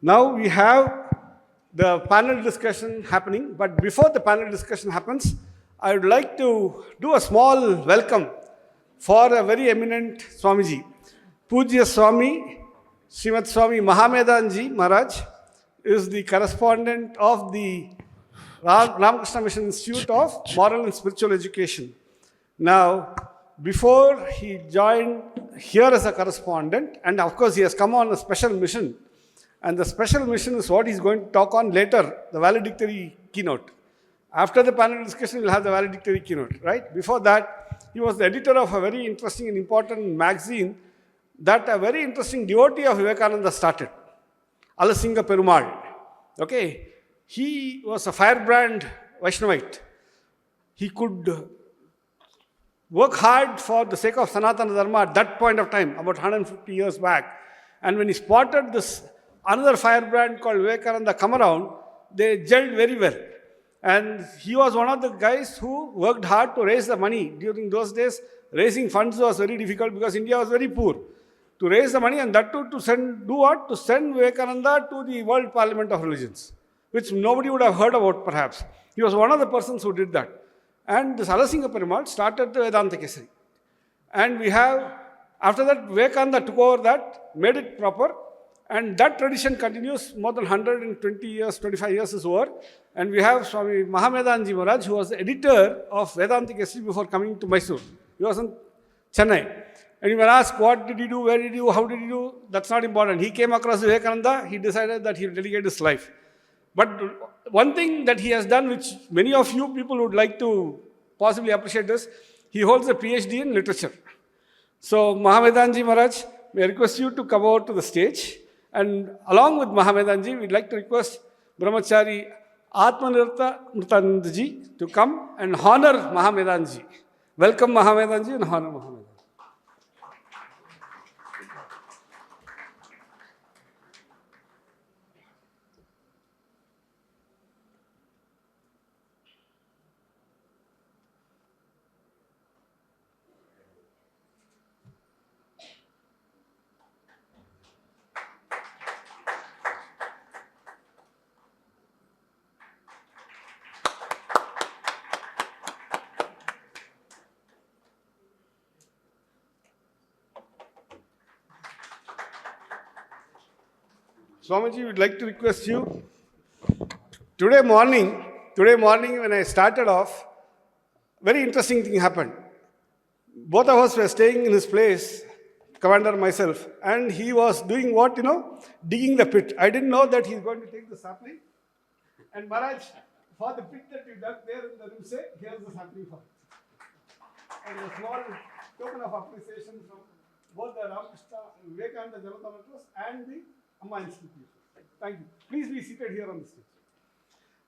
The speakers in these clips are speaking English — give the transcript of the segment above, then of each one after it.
Now we have the panel discussion happening, but before the panel discussion happens, I would like to do a small welcome for a very eminent Swamiji. Pujya Swami, Srimad Swami Mahamedanji Maharaj is the correspondent of the Ramakrishna Mission Institute of Moral and Spiritual Education. Now, before he joined here as a correspondent, and of course he has come on a special mission, and the special mission is what he's going to talk on later, the valedictory keynote. After the panel discussion, we'll have the valedictory keynote, right? Before that, he was the editor of a very interesting and important magazine that a very interesting devotee of Vivekananda started, Alasinga Perumal. Okay? He was a firebrand Vaishnavite. He could work hard for the sake of Sanatana Dharma at that point of time, about 150 years back. And when he spotted this another firebrand called Vivekananda come around, they gelled very well. And he was one of the guys who worked hard to raise the money. During those days, raising funds was very difficult because India was very poor. To raise the money and that too to send, do what? To send Vivekananda to the World Parliament of Religions, which nobody would have heard about perhaps. He was one of the persons who did that. And this Alasinga Perumal started the Vedanta Kesari. And we have, after that, Vivekananda took over that, made it proper, and that tradition continues more than 120 years, 25 years is over. And we have Swami Mahamedanji Maharaj, who was the editor of Vedanta Kesari before coming to Mysore. He was in Chennai. And you may ask, what did he do, where did he do, how did he do? That's not important. He came across Vivekananda, he decided that he will dedicate his life. But one thing that he has done, which many of you people would like to possibly appreciate is, he holds a PhD in literature. So Mahamedanji Maharaj, may I request you to come over to the stage. And along with Mahamedanji, we'd like to request Brahmachari Atmanirta Mritanandaji to come and honor Mahamedanji. Welcome Mahamedanji and honor Mahamedanji. Swamiji, we'd like to request you. Today morning when I started off, very interesting thing happened. Both of us were staying in his place, commander myself, and he was doing what, digging the pit. I didn't know that he's going to take the sapling. And Maharaj, for the pit that you dug there in the Rimse, here's the sapling for it. And a small token of appreciation from both the Ramakrishna, Vivekananda Janoththana Trust and the Amma Institute. Thank you. Please be seated here on the stage.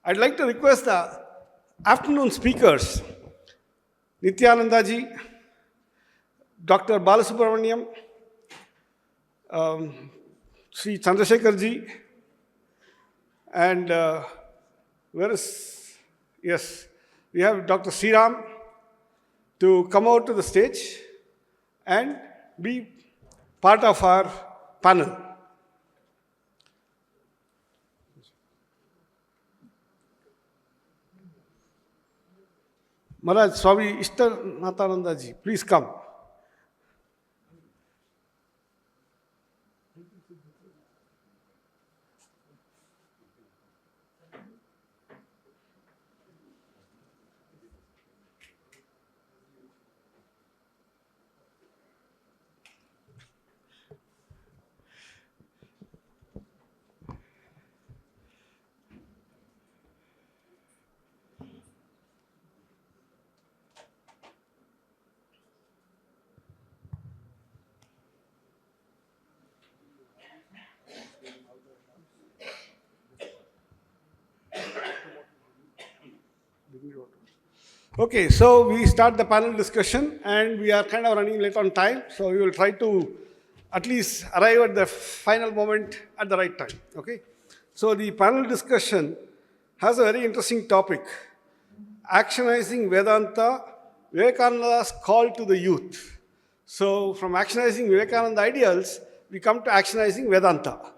I'd like to request the afternoon speakers, Nityanandaji, Dr. Balasubramaniam, Sri Chandrasekharji, and we have Dr. Sriram to come out to the stage and be part of our panel. Maharaj, Swami Ishtanathananda ji, please come. Okay, so we start the panel discussion and we are kind of running late on time, so we will try to at least arrive at the final moment at the right time. Okay, so the panel discussion has a very interesting topic: actionizing Vedanta, Vivekananda's call to the youth. So from actionizing Vivekananda ideals, we come to actionizing Vedanta.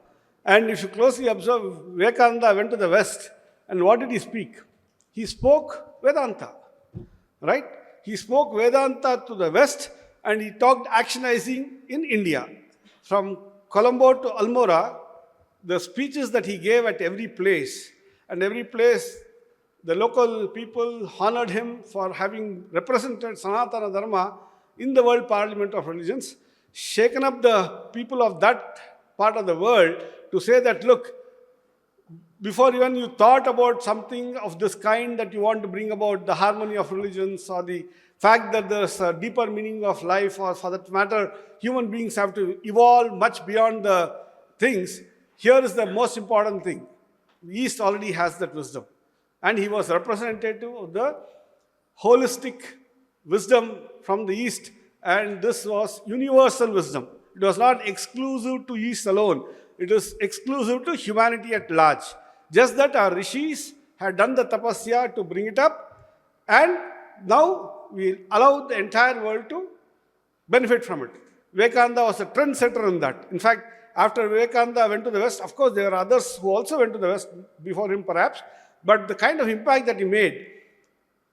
And if you closely observe, Vivekananda went to the West, and what did he speak? He spoke Vedanta, right? He spoke Vedanta to the West, and he talked actionizing in India. From Colombo to Almora, the speeches that he gave at every place, and every place the local people honored him for having represented Sanatana Dharma in the World Parliament of Religions, shaken up the people of that part of the world to say that, look, before even you thought about something of this kind that you want to bring about the harmony of religions or the fact that there's a deeper meaning of life, or for that matter, human beings have to evolve much beyond the things, here is the most important thing. The East already has that wisdom. And he was representative of the holistic wisdom from the East, and this was universal wisdom. It was not exclusive to East alone. It is exclusive to humanity at large. Just that our rishis had done the tapasya to bring it up, and now we allow the entire world to benefit from it. Vivekananda was a trendsetter in that. In fact, after Vivekananda went to the West, of course, there are others who also went to the West before him, perhaps, but the kind of impact that he made,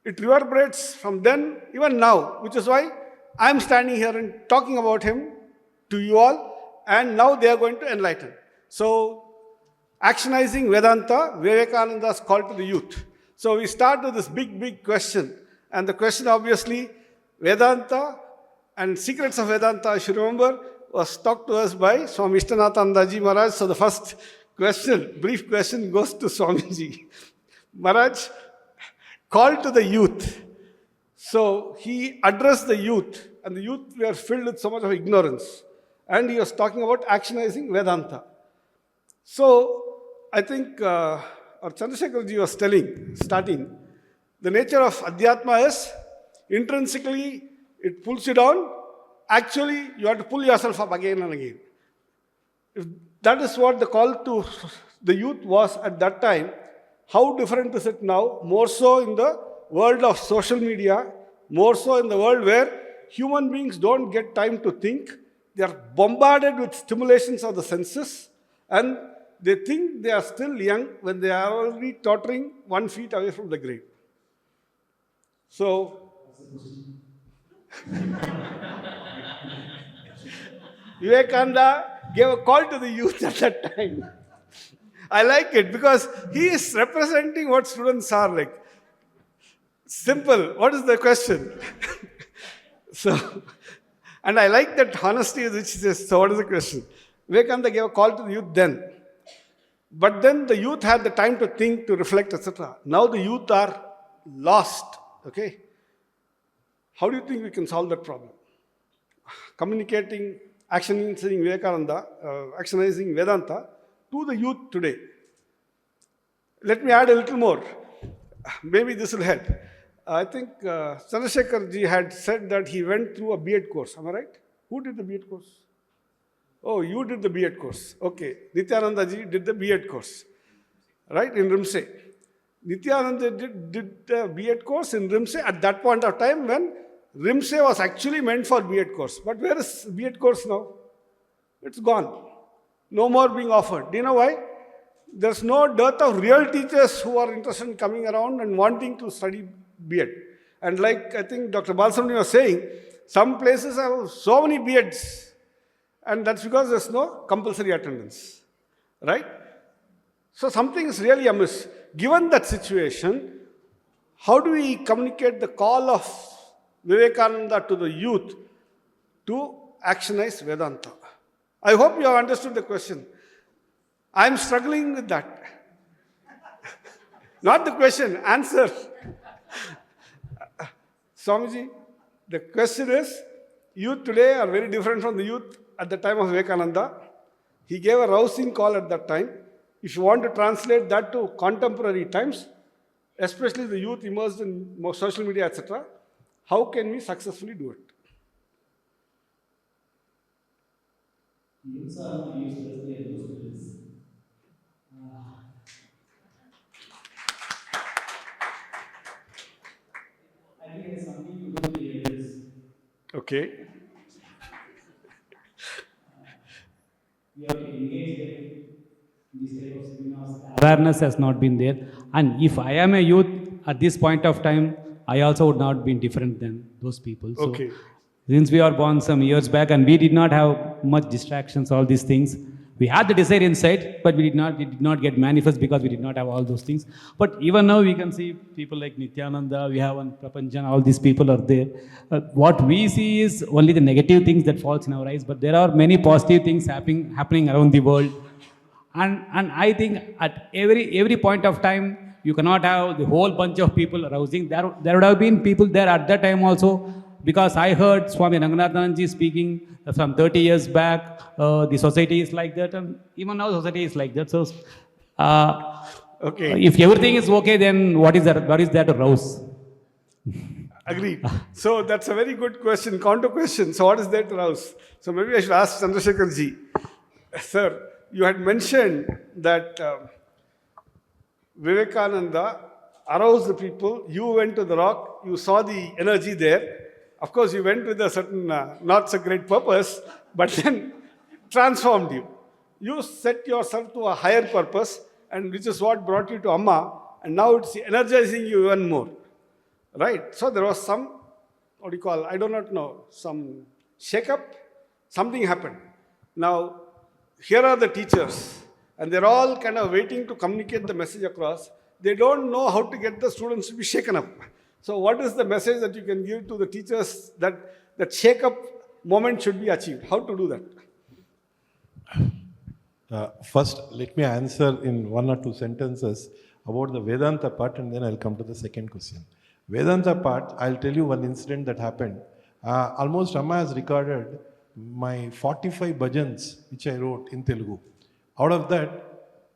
it reverberates from then, even now, which is why I'm standing here and talking about him to you all, and now they are going to enlighten. So, actionizing Vedanta, Vivekananda's call to the youth. So, we start with this big question, and the question obviously, Vedanta and secrets of Vedanta, if you remember, was talked to us by Swami Janoththana Maharaj. So, the first question, brief question, goes to Swamiji. Maharaj, call to the youth. So he addressed the youth, and the youth were filled with so much of ignorance. And he was talking about actionizing Vedanta. So I think our Chandrasekharji was starting, the nature of Adhyatma is intrinsically it pulls you down. Actually, you have to pull yourself up again and again. If that is what the call to the youth was at that time, how different is it now? More so in the world of social media, more so in the world where human beings don't get time to think. They are bombarded with stimulations of the senses, and they think they are still young when they are already tottering 1 foot away from the grave. So, Vivekananda gave a call to the youth at that time. I like it because he is representing what students are like. Simple. What is the question? So, and I like that honesty which he says, so what is the question? Vivekananda gave a call to the youth then. But then the youth had the time to think, to reflect, etc. Now the youth are lost. Okay? How do you think we can solve that problem? Communicating, actionizing Vivekananda, actionizing Vedanta to the youth today. Let me add a little more. Maybe this will help. I think Chandrasekharji had said that he went through a B.Ed course. Am I right? Who did the B.Ed course? Oh, you did the B.Ed course. Okay. Nityananda ji did the B.Ed course. Right? In Rimse. Nityananda did the B.Ed course in Rimse at that point of time when Rimse was actually meant for B.Ed course. But where is B.Ed course now? It's gone. No more being offered. Do you know why? There's no dearth of real teachers who are interested in coming around and wanting to study B.Ed. And like I think Dr. Balsamani was saying, some places have so many B.Eds, and that's because there's no compulsory attendance. Right? So something is really amiss. Given that situation, how do we communicate the call of Vivekananda to the youth to actionize Vedanta? I hope you have understood the question. I am struggling with that. Not the question, answer. Swamiji, the question is, youth today are very different from the youth at the time of Vivekananda. He gave a rousing call at that time. If you want to translate that to contemporary times, especially the youth immersed in social media, etc., how can we successfully do it? Youths are not useless, they are useless. I think it has something to do with the elders. Okay. You have to engage them, awareness has not been there. And if I am a youth at this point of time, I also would not be different than those people. So, Okay. since we are born some years back and we did not have much distractions, all these things, we had the desire inside, but it did not get manifest because we did not have all those things. But even now we can see people like Nityananda, we have one Prapanjan, all these people are there. What we see is only the negative things that falls in our eyes, but there are many positive things happening around the world. And I think at every point of time, you cannot have the whole bunch of people arousing. There would have been people there at that time also, because I heard Swami Ranganathanji speaking from 30 years back. The society is like that, and even now society is like that. So, Okay. if everything is okay, then what is that? What is there to rouse? Agreed. So that's a very good question, counter question. So what is there to rouse? So maybe I should ask Chandrasekhar ji. Sir, you had mentioned that Vivekananda aroused the people. You went to the rock, you saw the energy there. Of course, you went with a certain not so great purpose, but then transformed you. You set yourself to a higher purpose, and which is what brought you to Amma, and now it's energizing you even more. Right? So there was some, what do you call, I do not know, some shake-up, something happened. Now, here are the teachers, and they're all kind of waiting to communicate the message across. They don't know how to get the students to be shaken up. So what is the message that you can give to the teachers that that shake-up moment should be achieved? How to do that? First, let me answer in one or two sentences about the Vedanta part, and then I'll come to the second question. Vedanta part, I'll tell you one incident that happened. Almost Amma has recorded my 45 bhajans which I wrote in Telugu. Out of that,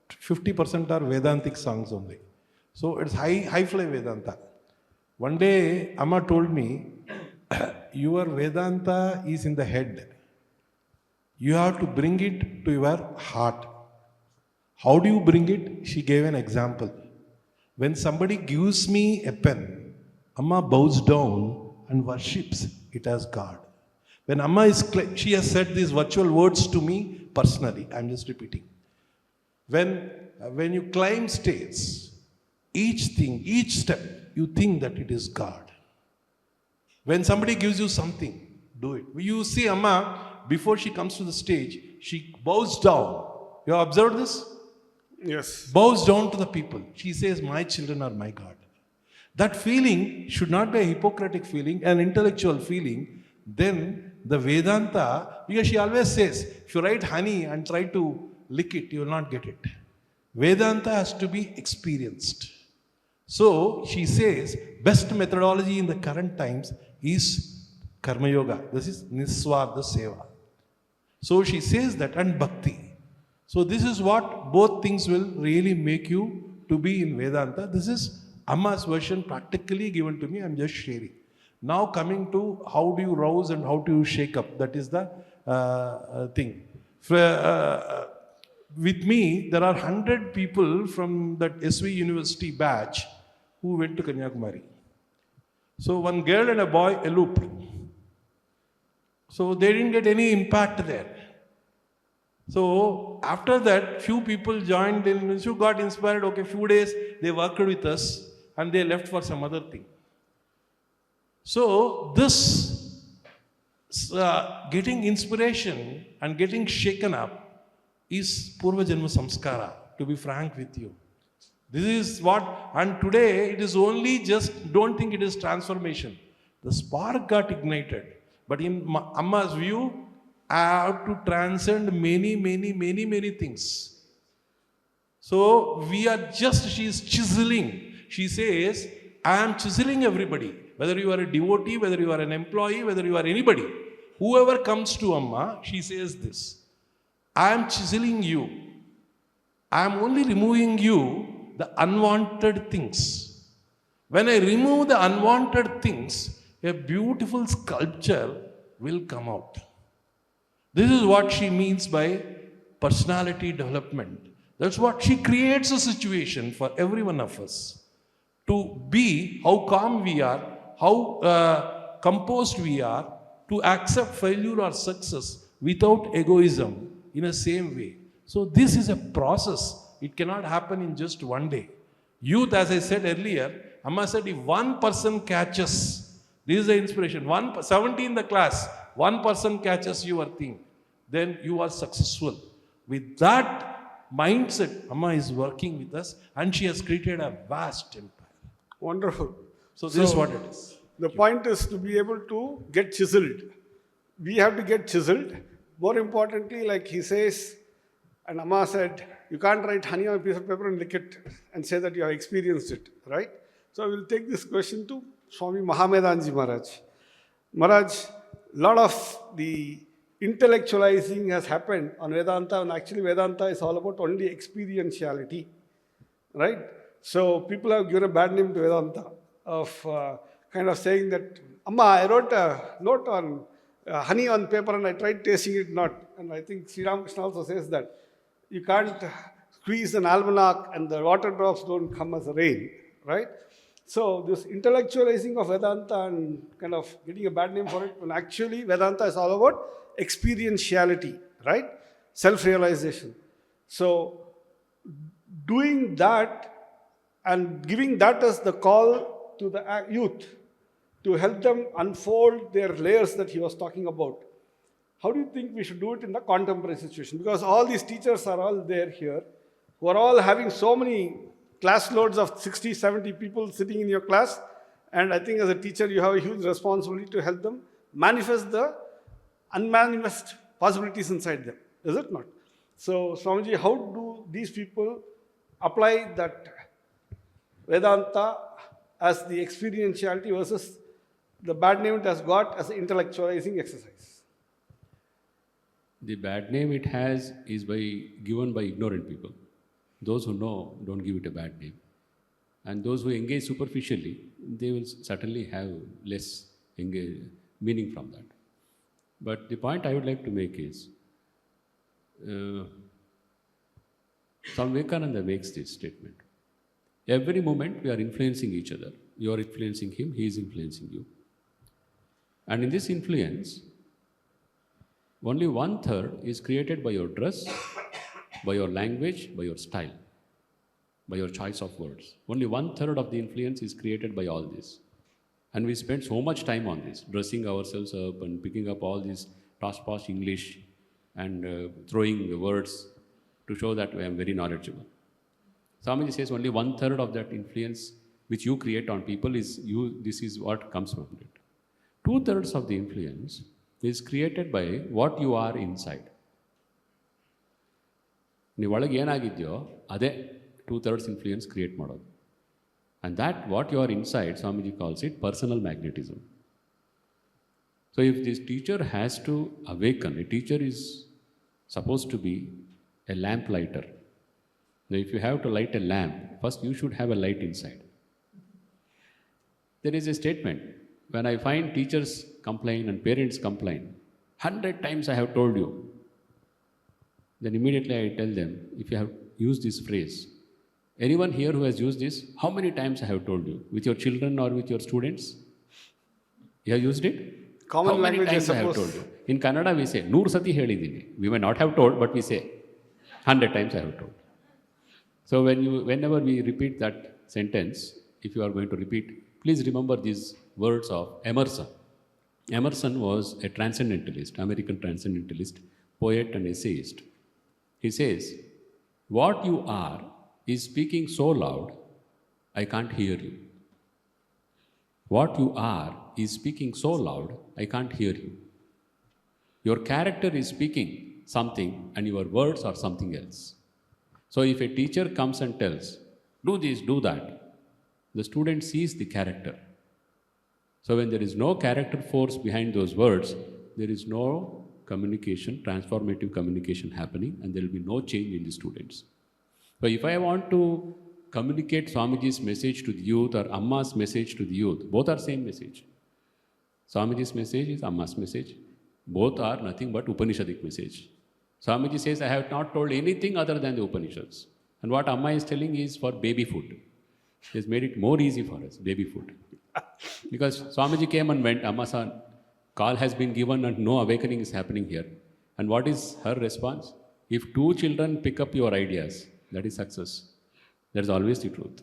50% are Vedantic songs only. So it's high fly Vedanta. One day, Amma told me, your Vedanta is in the head. You have to bring it to your heart. How do you bring it? She gave an example. When somebody gives me a pen, Amma bows down and worships it as God. When Amma she has said these virtual words to me personally. I'm just repeating. When you climb stairs, each step, you think that it is God. When somebody gives you something, do it. You see Amma, before she comes to the stage, she bows down. You have observed this? Yes. Bows down to the people. She says, my children are my God. That feeling should not be a Hippocratic feeling, an intellectual feeling. Then the Vedanta, because she always says, if you write honey and try to lick it, you will not get it. Vedanta has to be experienced. So she says, best methodology in the current times is Karma Yoga. This is Niswartha Seva. So she says that, and Bhakti. So this is what both things will really make you to be in Vedanta. This is Amma's version practically given to me. I'm just sharing. Now coming to how do you rouse and how do you shake up. That is the thing. With me, there are 100 people from that SV University batch who went to Kanyakumari. So one girl and a boy eloped. So they didn't get any impact there. So after that, few people joined in, so got inspired. Okay, few days they worked with us and they left for some other thing. So this getting inspiration and getting shaken up is Purva Janma Samskara, to be frank with you. This is what, and today it is only just, don't think it is transformation. The spark got ignited. But in Amma's view, I have to transcend many things. So we are just, she is chiseling. She says, I am chiseling everybody. Whether you are a devotee, whether you are an employee, whether you are anybody. Whoever comes to Amma, she says this. I am chiseling you. I am only removing you the unwanted things. When I remove the unwanted things, a beautiful sculpture will come out. This is what she means by personality development. That's what she creates a situation for every one of us to be how calm we are, how composed we are, to accept failure or success without egoism in the same way. So this is a process It cannot happen in just one day. Youth, as I said earlier, Amma said, if one person catches, this is the inspiration, 70 in the class, one person catches your thing, then you are successful. With that mindset, Amma is working with us and she has created a vast empire. Wonderful. So this is what it is. The point is to be able to get chiseled. We have to get chiseled. More importantly, like he says, and Amma said, you can't write honey on a piece of paper and lick it and say that you have experienced it, right? So I will take this question to Swami Mahamedanji Maharaj. Maharaj, a lot of the intellectualizing has happened on Vedanta, and actually Vedanta is all about only experientiality, right? So people have given a bad name to Vedanta of kind of saying that, Amma, I wrote a note on honey on paper and I tried tasting it not. And I think Sri Ramakrishna also says that you can't squeeze an almanac and the water drops don't come as rain, right? So this intellectualizing of Vedanta and kind of getting a bad name for it, when actually Vedanta is all about experientiality, right? Self-realization. So doing that and giving that as the call to the youth to help them unfold their layers that he was talking about. How do you think we should do it in the contemporary situation? Because all these teachers are all there here, who are all having so many class loads of 60, 70 people sitting in your class. And I think as a teacher, you have a huge responsibility to help them manifest the unmanifest possibilities inside them. Is it not? So, Swamiji, how do these people apply that Vedanta as the experientiality versus the bad name it has got as an intellectualizing exercise? The bad name it has is given by ignorant people. Those who know don't give it a bad name. And those who engage superficially, they will certainly have less meaning from that. But the point I would like to make is, Swami Vivekananda makes this statement. Every moment we are influencing each other. You are influencing him, he is influencing you. And in this influence, only 1/3 is created by your dress, by your language, by your style, by your choice of words. Only 1/3 of the influence is created by all this. And we spend so much time on this, dressing ourselves up and picking up all this toss-posh English and throwing the words to show that I am very knowledgeable. Swamiji says only 1/3 of that influence which you create on people is you. This is what comes from it. 2/3 of the influence is created by what you are inside. ನೀವು ಒಳಗೆ ಏನಾಗಿದೆಯೋ ಅದೇ 2/3 influence create ಮಾಡೋದು. And that what you are inside, Swamiji calls it personal magnetism. So if this teacher has to awaken, a teacher is supposed to be a lamp lighter. Now if you have to light a lamp, first you should have a light inside. There is a statement, when I find teachers complain and parents complain, 100 times I have told you. Then immediately I tell them, if you have used this phrase, anyone here who has used this, how many times I have told you? With your children or with your students? You have used it? Common how many language, times I have told you? In Kannada we say, 100 sati helidini. We may not have told, but we say, 100 times I have told. So whenever we repeat that sentence, if you are going to repeat, please remember these words of Emerson. Emerson was a transcendentalist, American transcendentalist, poet and essayist. He says, what you are is speaking so loud, I can't hear you. What you are is speaking so loud, I can't hear you. Your character is speaking something and your words are something else. So if a teacher comes and tells, do this, do that, the student sees the character. So when there is no character force behind those words, there is no communication, transformative communication happening, and there will be no change in the students. But if I want to communicate Swamiji's message to the youth or Amma's message to the youth, both are same message. Swamiji's message is Amma's message. Both are nothing but Upanishadic message. Swamiji says, I have not told anything other than the Upanishads. And what Amma is telling is for baby food. He has made it more easy for us, baby food. Because Swamiji came and went, Amma said, call has been given and no awakening is happening here. And what is her response? If 2 children pick up your ideas, That is success. That is always the truth.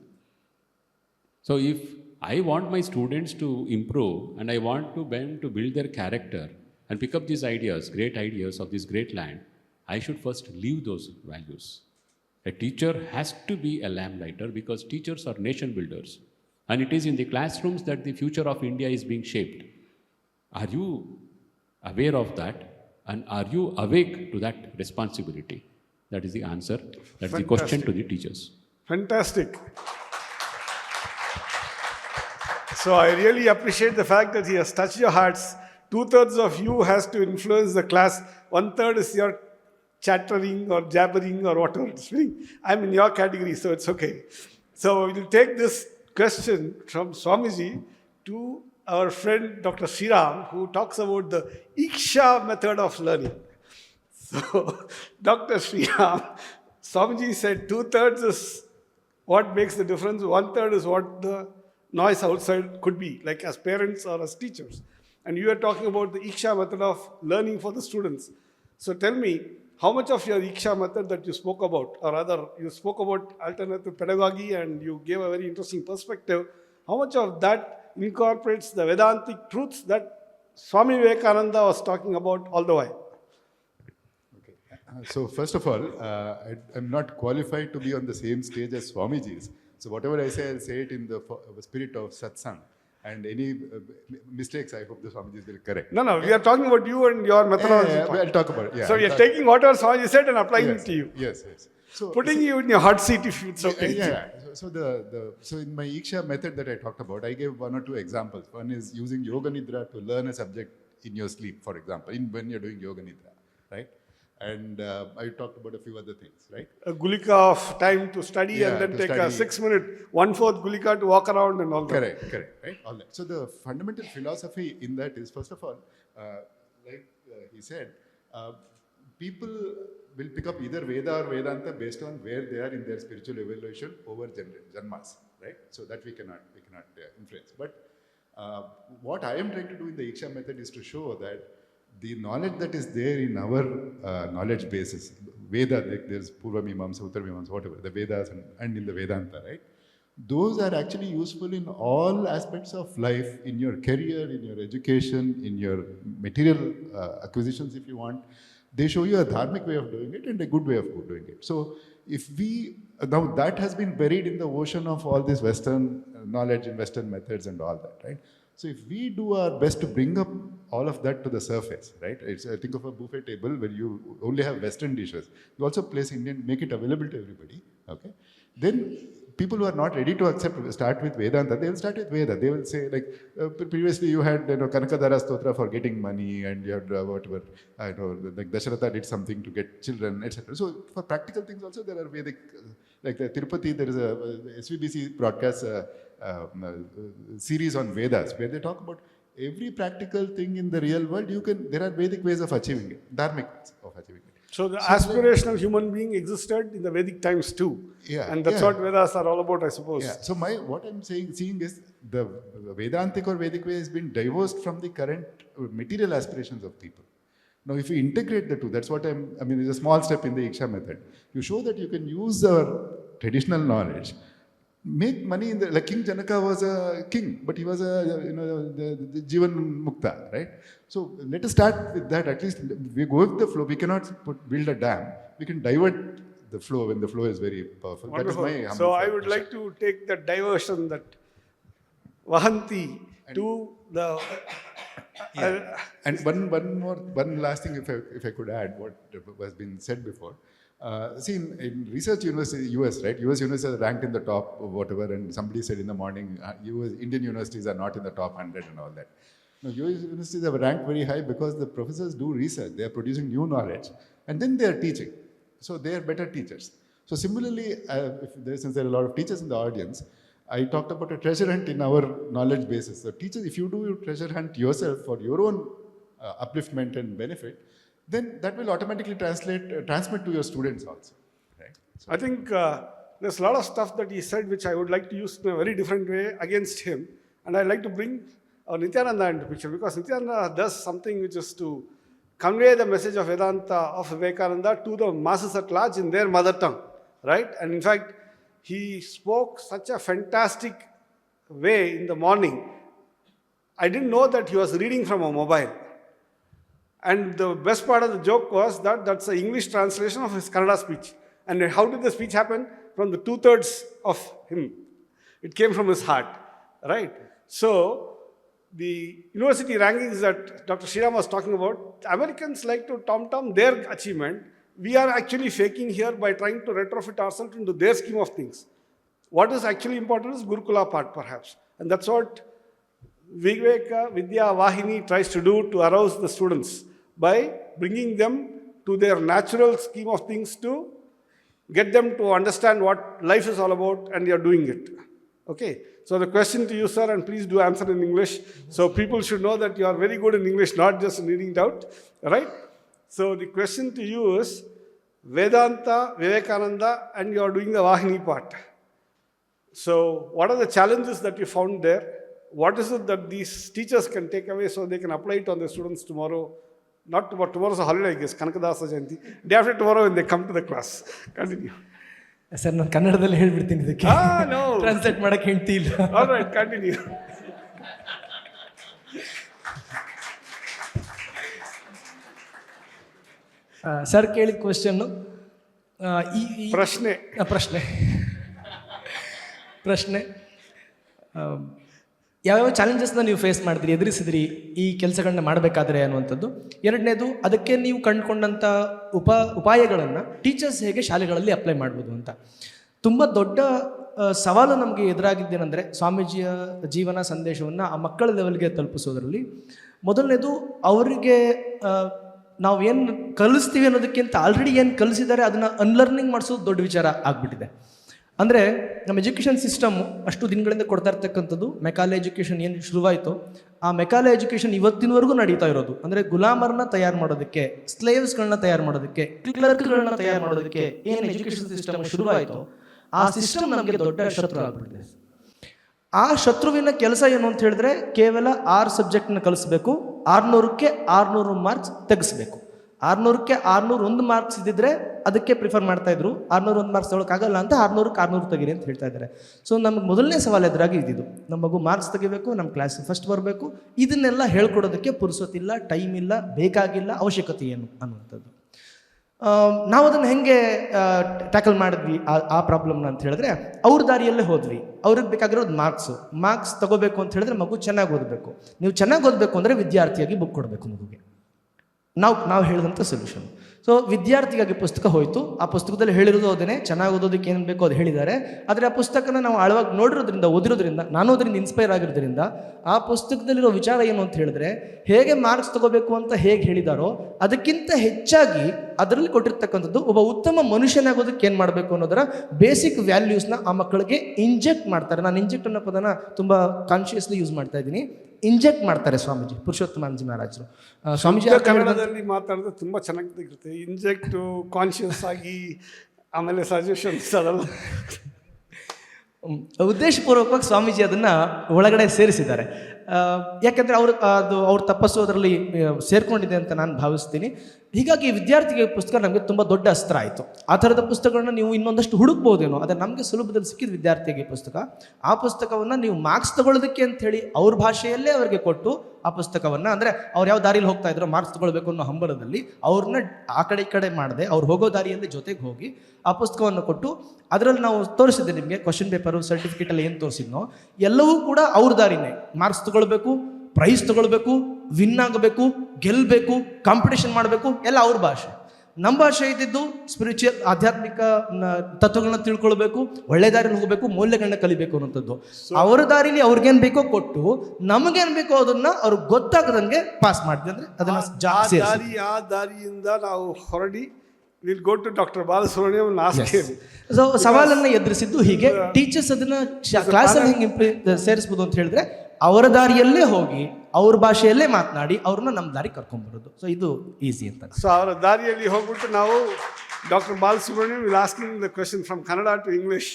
So if I want my students to improve and I want them to build their character and pick up these ideas, great ideas of this great land, I should first live those values. A teacher has to be a lamplighter because teachers are nation builders. And it is in the classrooms that the future of India is being shaped. Are you aware of that? And are you awake to that responsibility? That is the answer. That's the question to the teachers. Fantastic. So I really appreciate the fact that he has touched your hearts. 2/3 of you has to influence the class. 1/3 is your chattering or jabbering or whatever it's doing. I'm in your category, so it's okay. So we'll take this question from Swamiji to our friend Dr. Sriram, who talks about the Iksha method of learning. So, Dr. Sriram, Swamiji said 2/3 is what makes the difference, 1/3 is what the noise outside could be, like as parents or as teachers. And you are talking about the Iksha method of learning for the students. So tell me, how much of your Iksha method that you spoke about, or rather, you spoke about alternative pedagogy and you gave a very interesting perspective, how much of that incorporates the Vedantic truths that Swami Vivekananda was talking about all the while? So first of all, I'm not qualified to be on the same stage as Swamiji's. So whatever I say, I'll say it in the spirit of satsang. And any mistakes, I hope the Swamijis will correct. No, we are talking about you and your methodology. I'll talk about it. Yeah, so you're taking whatever Swamiji said and applying yes, it to you. Yes. So putting you in your hot seat if it's okay. Yeah. So in my Iksha method that I talked about, I gave 1 or 2 examples. One is using Yoga Nidra to learn a subject in your sleep, for example, when you're doing Yoga Nidra, right? And I talked about a few other things, right? A gulika of time to study and then take a 6-minute, 1/4 gulika to walk around and all that. Correct, right? All that. So the fundamental philosophy in that is, first of all, like he said, people will pick up either Veda or Vedanta based on where they are in their spiritual evolution over janmas, right? So that we cannot influence. But what I am trying to do in the Iksha method is to show that the knowledge that is there in our knowledge basis, Veda, like there's Purva Mimamsa, Uttar Mimamsa, whatever, the Vedas and in the Vedanta, right? Those are actually useful in all aspects of life, in your career, in your education, in your material acquisitions if you want. They show you a dharmic way of doing it and a good way of doing it. So if now that has been buried in the ocean of all this Western knowledge and Western methods and all that, right? So if we do our best to bring up all of that to the surface, right? Think of a buffet table where you only have Western dishes. You also place Indian, make it available to everybody, okay? Then people who are not ready to start with Vedanta, they will start with Veda. They will say, like, previously you had, Kanakadara Stotra for getting money, and you had whatever, like Dasharatha did something to get children, etc. So for practical things also, there are Vedic, like the Tirupati, there is a SVBC broadcast series on Vedas, where they talk about every practical thing in the real world, there are Vedic ways of achieving it, dharmic ways of achieving it. So the aspirational human being existed in the Vedic times too. Yeah. And that's what Vedas are all about, I suppose. Yeah. So what I'm seeing is the Vedantic or Vedic way has been divorced from the current material aspirations of people. Now, if you integrate the two, that's what it's a small step in the Iksha method. You show that you can use our traditional knowledge, make money like King Janaka was a king, but he was the Jivan Mukta, right? So let us start with that. At least we go with the flow. We cannot build a dam. We can divert the flow when the flow is very powerful. Wonderful. That is my so I would like to take that diversion, that Vahanti, to the... And one last thing, if I could add what has been said before. See, in research university, US, right? US universities are ranked in the top of whatever, and somebody said in the morning, Indian universities are not in the top 100 and all that. Now, US universities are ranked very high because the professors do research, they are producing new knowledge, and then they are teaching. So they are better teachers. So similarly, since there are a lot of teachers in the audience, I talked about a treasure hunt in our knowledge basis. So teachers, if you do your treasure hunt yourself for your own upliftment and benefit, then that will automatically transmit to your students also. Right? So I think there's a lot of stuff that he said which I would like to use in a very different way against him. And I'd like to bring Nityananda into the picture, because Nityananda does something which is to convey the message of Vedanta, of Vivekananda, to the masses at large in their mother tongue, right? And in fact, he spoke such a fantastic way in the morning. I didn't know that he was reading from a mobile. And the best part of the joke was that that's the English translation of his Kannada speech. And how did the speech happen? From the 2/3 of him. It came from his heart, right? So, the university rankings that Dr. Sriram was talking about, Americans like to tom-tom their achievement. We are actually faking here by trying to retrofit ourselves into their scheme of things. What is actually important is Gurukula part, perhaps. And that's what Viveka Vidya Vahini tries to do to arouse the students by bringing them to their natural scheme of things to get them to understand what life is all about, and they are doing it. Okay? So the question to you, sir, and please do answer in English, so people should know that you are very good in English, not just in reading it out, right? So the question to you is, Vedanta, Vivekananda, and you are doing the Vahini part. So what are the challenges that you found there? What is it that these teachers can take away so they can apply it on the students tomorrow? Not tomorrow, tomorrow is a holiday, I guess, Kanakadasa Jayanti. Day after tomorrow when they come to the class. Continue. Sir ನಾನು ಕನ್ನಡದಲ್ಲಿ ಹೇಳ್ಬಿಡ್ತೀನಿ ಇದಕ್ಕೆ, No. Translate ಮಾಡಕ್ಕೆ ಹೆಂಡ್ತಿ ಇಲ್ಲ. All right, continue. Sir ಕೇಳಿದ question ಪ್ರಶ್ನೆ ಯಾವ್ಯಾವ ಚಾಲೆಂಜಸ್ನ ನೀವು ಫೇಸ್ ಮಾಡಿದ್ರಿ, ಎದುರಿಸಿದ್ರಿ ಈ ಕೆಲಸಗಳನ್ನ ಮಾಡಬೇಕಾದ್ರೆ ಅನ್ನುವಂಥದ್ದು. ಎರಡನೇದು, ಅದಕ್ಕೆ ನೀವು ಕಂಡುಕೊಂಡಂಥ ಉಪಾಯಗಳನ್ನು ಟೀಚರ್ಸ್ ಹೇಗೆ ಶಾಲೆಗಳಲ್ಲಿ ಅಪ್ಲೈ ಮಾಡ್ಬೋದು ಅಂತ. ತುಂಬ ದೊಡ್ಡ ಸವಾಲು ನಮಗೆ ಎದುರಾಗಿದ್ದೇನೆಂದರೆ ಸ್ವಾಮೀಜಿಯ ಜೀವನ ಸಂದೇಶವನ್ನು ಆ ಮಕ್ಕಳ ಲೆವೆಲ್ಗೆ ತಲುಪಿಸೋದ್ರಲ್ಲಿ ಮೊದಲನೇದು ಅವರಿಗೆ ನಾವು ಏನು ಕಲಿಸ್ತೀವಿ ಅನ್ನೋದಕ್ಕಿಂತ ಆಲ್ರೆಡಿ ಏನು ಕಲಿಸಿದ್ದಾರೆ ಅದನ್ನು ಅನ್ಲರ್ನಿಂಗ್ ಮಾಡಿಸೋದು ದೊಡ್ಡ ವಿಚಾರ ಆಗಿಬಿಟ್ಟಿದೆ. ಅಂದರೆ ನಮ್ಮ ಎಜುಕೇಷನ್ ಸಿಸ್ಟಮ್ಮು ಅಷ್ಟು ದಿನಗಳಿಂದ ಕೊಡ್ತಾ ಇರ್ತಕ್ಕಂಥದ್ದು ಮೆಕಾಲೆ ಎಜುಕೇಷನ್ ಏನು ಶುರುವಾಯಿತು, ಆ ಮೆಕಾಲೆ ಎಜುಕೇಷನ್ ಇವತ್ತಿನವರೆಗೂ ನಡೀತಾ ಇರೋದು. ಅಂದರೆ ಗುಲಾಮರನ್ನ ತಯಾರು ಮಾಡೋದಕ್ಕೆ, ಸ್ಲೇವ್ಸ್ಗಳನ್ನ ತಯಾರು ಮಾಡೋದಕ್ಕೆ, ಕ್ಲರ್ಕ್ಗಳನ್ನ ತಯಾರು ಮಾಡೋದಕ್ಕೆ ಏನು ಎಜುಕೇಷನ್ ಸಿಸ್ಟಮ್ ಶುರುವಾಯಿತು, ಆ ಸಿಸ್ಟಮ್ ನಮಗೆ ದೊಡ್ಡ ಶತ್ರು ಆಗ್ಬಿಟ್ಟಿದೆ. ಆ ಶತ್ರುವಿನ ಕೆಲಸ ಏನು ಅಂತ ಹೇಳಿದ್ರೆ ಕೇವಲ 6 ಸಬ್ಜೆಕ್ಟ್ನ ಕಲಿಸ್ಬೇಕು, 600ಕ್ಕೆ 600 ಮಾರ್ಕ್ಸ್ ತೆಗೆಸ್ಬೇಕು. 600ಕ್ಕೆ 601 ಮಾರ್ಕ್ಸ್ ಇದ್ದಿದ್ರೆ ಅದಕ್ಕೆ ಪ್ರಿಫರ್ ಮಾಡ್ತಾ ಇದ್ರು. 601 ಮಾರ್ಕ್ಸ್ ತೊಗೊಳಕ್ಕಾಗಲ್ಲ ಅಂತ 600ಕ್ಕೆ 600 ತೆಗೀರಿ ಅಂತ ಹೇಳ್ತಾ ಇದ್ದಾರೆ. ಸೊ ನಮಗೆ ಮೊದಲನೇ ಸವಾಲು ಎದುರಾಗಿ ಇದ್ದಿದ್ದು, ನಮ್ಮ ಮಗು ಮಾರ್ಕ್ಸ್ ತೆಗಿಬೇಕು, ನಮ್ಮ ಕ್ಲಾಸ್ ಫಸ್ಟ್ ಬರಬೇಕು, ಇದನ್ನೆಲ್ಲ ಹೇಳ್ಕೊಡೋದಕ್ಕೆ ಪುರ್ಸೊತ್ತಿಲ್ಲ, ಟೈಮ್ ಇಲ್ಲ, ಬೇಕಾಗಿಲ್ಲ, ಅವಶ್ಯಕತೆ ಏನು ಅನ್ನುವಂಥದ್ದು. ನಾವು ಅದನ್ನು ಹೆಂಗೆ ಟ್ಯಾಕಲ್ ಮಾಡಿದ್ವಿ ಆ ಪ್ರಾಬ್ಲಮ್ನ ಅಂತ ಹೇಳಿದ್ರೆ, ಅವ್ರ ದಾರಿಯಲ್ಲೇ ಹೋದ್ವಿ. ಅವ್ರಿಗೆ ಬೇಕಾಗಿರೋದು ಮಾರ್ಕ್ಸ್ ತಗೋಬೇಕು ಅಂತ ಹೇಳಿದ್ರೆ ಮಗು ಚೆನ್ನಾಗಿ ಓದಬೇಕು. ನೀವು ಚೆನ್ನಾಗಿ ಓದಬೇಕು ಅಂದರೆ ವಿದ್ಯಾರ್ಥಿಯಾಗಿ ಬುಕ್ ಕೊಡಬೇಕು ಮಗುಗೆ. ನಾವು ಹೇಳಿದಂಥ ಸೊಲ್ಯೂಷನ್. ಸೊ ವಿದ್ಯಾರ್ಥಿಗಾಗಿ ಪುಸ್ತಕ ಹೋಯಿತು, ಆ ಪುಸ್ತಕದಲ್ಲಿ ಹೇಳಿರೋದು ಅದೇನೆ, ಚೆನ್ನಾಗಿ ಓದೋದಕ್ಕೆ ಏನು ಬೇಕೋ ಅದು ಹೇಳಿದ್ದಾರೆ. ಆದರೆ ಆ ಪುಸ್ತಕನ ನಾವು ಆಳವಾಗಿ ನೋಡಿರೋದ್ರಿಂದ, ಓದಿರೋದ್ರಿಂದ, ನಾನು ಅದರಿಂದ ಇನ್ಸ್ಪೈರ್ ಆಗಿರೋದ್ರಿಂದ ಆ ಪುಸ್ತಕದಲ್ಲಿರೋ ವಿಚಾರ ಏನು ಅಂತ ಹೇಳಿದ್ರೆ, ಹೇಗೆ ಮಾರ್ಕ್ಸ್ ತಗೋಬೇಕು ಅಂತ ಹೇಗೆ ಹೇಳಿದಾರೋ ಅದಕ್ಕಿಂತ ಹೆಚ್ಚಾಗಿ ಅದರಲ್ಲಿ ಕೊಟ್ಟಿರ್ತಕ್ಕಂಥದ್ದು ಒಬ್ಬ ಉತ್ತಮ ಮನುಷ್ಯನಾಗೋದಕ್ಕೆ ಏನು ಮಾಡಬೇಕು ಅನ್ನೋದರ ಬೇಸಿಕ್ ವ್ಯಾಲ್ಯೂಸ್ನ ಆ ಮಕ್ಕಳಿಗೆ ಇಂಜೆಕ್ಟ್ ಮಾಡ್ತಾರೆ. ನಾನು ಇಂಜೆಕ್ಟ್ ಅನ್ನೋ ಪದನ ತುಂಬ ಕಾನ್ಷಿಯಸ್ಲಿ ಯೂಸ್ ಮಾಡ್ತಾ ಇದ್ದೀನಿ. ಇಂಜೆಕ್ಟ್ ಮಾಡ್ತಾರೆ ಸ್ವಾಮೀಜಿ, ಪುರುಷೋತ್ತಮಾನಂದಜಿ ಮಹಾರಾಜರು. ಸ್ವಾಮೀಜಿ ಕನ್ನಡದಲ್ಲಿ ಮಾತಾಡಿದ್ರೆ ತುಂಬ ಚೆನ್ನಾಗಿರುತ್ತೆ. ಇಂಜೆಕ್ಟು, ಕಾನ್ಷಿಯಸ್ ಆಗಿ, ಆಮೇಲೆ ಸಜೆಷನ್ಸ್, ಅದೆಲ್ಲ ಉದ್ದೇಶಪೂರ್ವಕವಾಗಿ ಸ್ವಾಮೀಜಿ ಅದನ್ನು ಒಳಗಡೆ ಸೇರಿಸಿದ್ದಾರೆ. ಯಾಕೆಂದರೆ ಅವ್ರ ತಪಸ್ಸು ಅದರಲ್ಲಿ ಸೇರ್ಕೊಂಡಿದೆ ಅಂತ ನಾನು ಭಾವಿಸ್ತೀನಿ. ಹೀಗಾಗಿ ವಿದ್ಯಾರ್ಥಿಗೆ ಪುಸ್ತಕ ನಮಗೆ ತುಂಬ ದೊಡ್ಡ ಅಸ್ತ್ರ ಆಯಿತು. ಆ ಥರದ ಪುಸ್ತಕಗಳನ್ನ ನೀವು ಇನ್ನೊಂದಷ್ಟು ಹುಡುಕ್ಬೋದೇನೋ, ಆದರೆ ನಮಗೆ ಸುಲಭದಲ್ಲಿ ಸಿಕ್ಕಿದ ವಿದ್ಯಾರ್ಥಿಗೆ ಪುಸ್ತಕ. ಆ ಪುಸ್ತಕವನ್ನು ನೀವು ಮಾರ್ಕ್ಸ್ ತಗೊಳ್ಳೋದಕ್ಕೆ ಅಂಥೇಳಿ ಅವ್ರ ಭಾಷೆಯಲ್ಲೇ ಅವರಿಗೆ ಕೊಟ್ಟು ಆ ಪುಸ್ತಕವನ್ನು, ಅಂದರೆ ಅವ್ರು ಯಾವ ದಾರಿಯಲ್ಲಿ ಹೋಗ್ತಾ ಇದ್ರು ಮಾರ್ಕ್ಸ್ ತಗೊಳ್ಬೇಕು ಅನ್ನೋ ಹಂಬಲದಲ್ಲಿ ಅವ್ರನ್ನ ಆ ಕಡೆ ಈ ಕಡೆ ಮಾಡದೆ ಅವ್ರು ಹೋಗೋ ದಾರಿಯಲ್ಲಿ ಜೊತೆಗೆ ಹೋಗಿ ಆ ಪುಸ್ತಕವನ್ನು ಕೊಟ್ಟು ಅದರಲ್ಲಿ ನಾವು ತೋರಿಸಿದ್ದೆ ನಿಮಗೆ ಕ್ವಶನ್ ಪೇಪರು, ಸರ್ಟಿಫಿಕೇಟಲ್ಲಿ ಏನು ತೋರಿಸಿದ್ನೋ ಎಲ್ಲವೂ ಕೂಡ ಅವ್ರ ದಾರಿನೇ. ಮಾರ್ಕ್ಸ್ ತಗೊಳ್ಬೇಕು, ಪ್ರೈಸ್ ತಗೊಳ್ಬೇಕು, ವಿನ್ ಆಗಬೇಕು, ಗೆಲ್ಲಬೇಕು, ಕಾಂಪಿಟೇಷನ್ ಮಾಡಬೇಕು, ಎಲ್ಲ ಅವ್ರ ಭಾಷೆ. ನಮ್ಮ ಭಾಷೆ ಇದ್ದಿದ್ದು ಸ್ಪಿರಿಚುವಲ್, ಆಧ್ಯಾತ್ಮಿಕ ತತ್ವಗಳನ್ನ ತಿಳ್ಕೊಳ್ಬೇಕು, ಒಳ್ಳೆ ದಾರಿಯಲ್ಲಿ ಹೋಗಬೇಕು, ಮೌಲ್ಯಗಳನ್ನ ಕಲಿಬೇಕು ಅನ್ನೋಂಥದ್ದು. ಅವರ ದಾರಿಲಿ ಅವ್ರಿಗೇನು ಬೇಕೋ ಕೊಟ್ಟು ನಮಗೇನು ಬೇಕೋ ಅದನ್ನ ಅವ್ರಿಗೆ ಗೊತ್ತಾಗದಂಗೆ ಪಾಸ್ ಮಾಡಿದೆ. ಅಂದರೆ ಅದನ್ನ ಆ ದಾರಿಯಿಂದ ನಾವು ಹೊರಡಿ will go to doctor Balasubramaniam last year. So ಸವಾಲನ್ನು ಎದುರಿಸಿದ್ದು ಹೀಗೆ. ಟೀಚರ್ಸ್ ಅದನ್ನ ಕ್ಲಾಸಲ್ಲಿ ಹೆಂಗೆ ಸೇರಿಸ್ಬೋದು ಅಂತ ಹೇಳಿದ್ರೆ ಅವರ ದಾರಿಯಲ್ಲೇ ಹೋಗಿ ಅವ್ರ ಭಾಷೆಯಲ್ಲೇ ಮಾತನಾಡಿ ಅವ್ರನ್ನ ನಮ್ಮ ದಾರಿ ಕರ್ಕೊಂಡ್ಬರೋದು. ಸೊ ಇದು ಈಸಿ ಅಂತ. ಸೊ ಅವರ ದಾರಿಯಲ್ಲಿ ಹೋಗ್ಬಿಟ್ಟು ನಾವು doctor Balasubramaniam will asking the question from Kannada to English.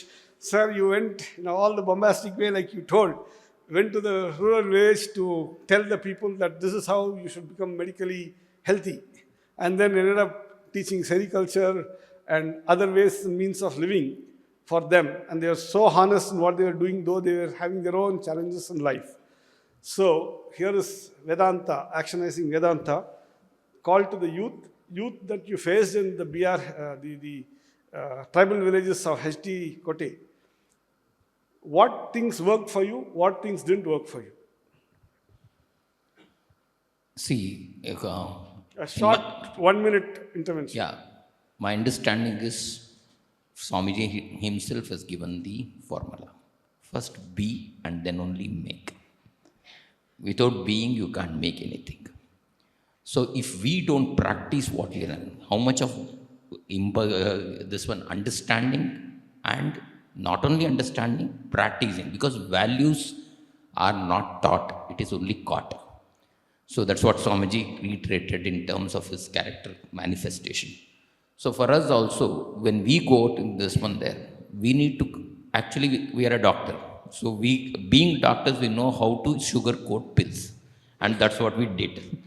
Sir, you went in all the bombastic way like you told, went to the rural village to tell the people that this is how you should become medically healthy, and then ended up teaching sericulture and other ways and means of living for them. And they were so honest in what they were doing, though they were having their own challenges in life. So here is Vedanta, actionizing Vedanta, call to the youth that you faced in the the tribal villages of HT Kote. What things worked for you? What things didn't work for you? See, A short 1 minute intervention. yeah, my understanding is Swamiji himself has given the formula. First be and then only make. Without being, you can't make anything. So if we don't practice what we learn, how much of this one understanding, and not only understanding, practicing, because values are not taught, it is only caught. So that's what Swamiji reiterated in terms of his character manifestation. So for us also, when we go to this one there, we need to, actually we are a doctor. So we, being doctors, we know how to sugarcoat pills. And that's what we did.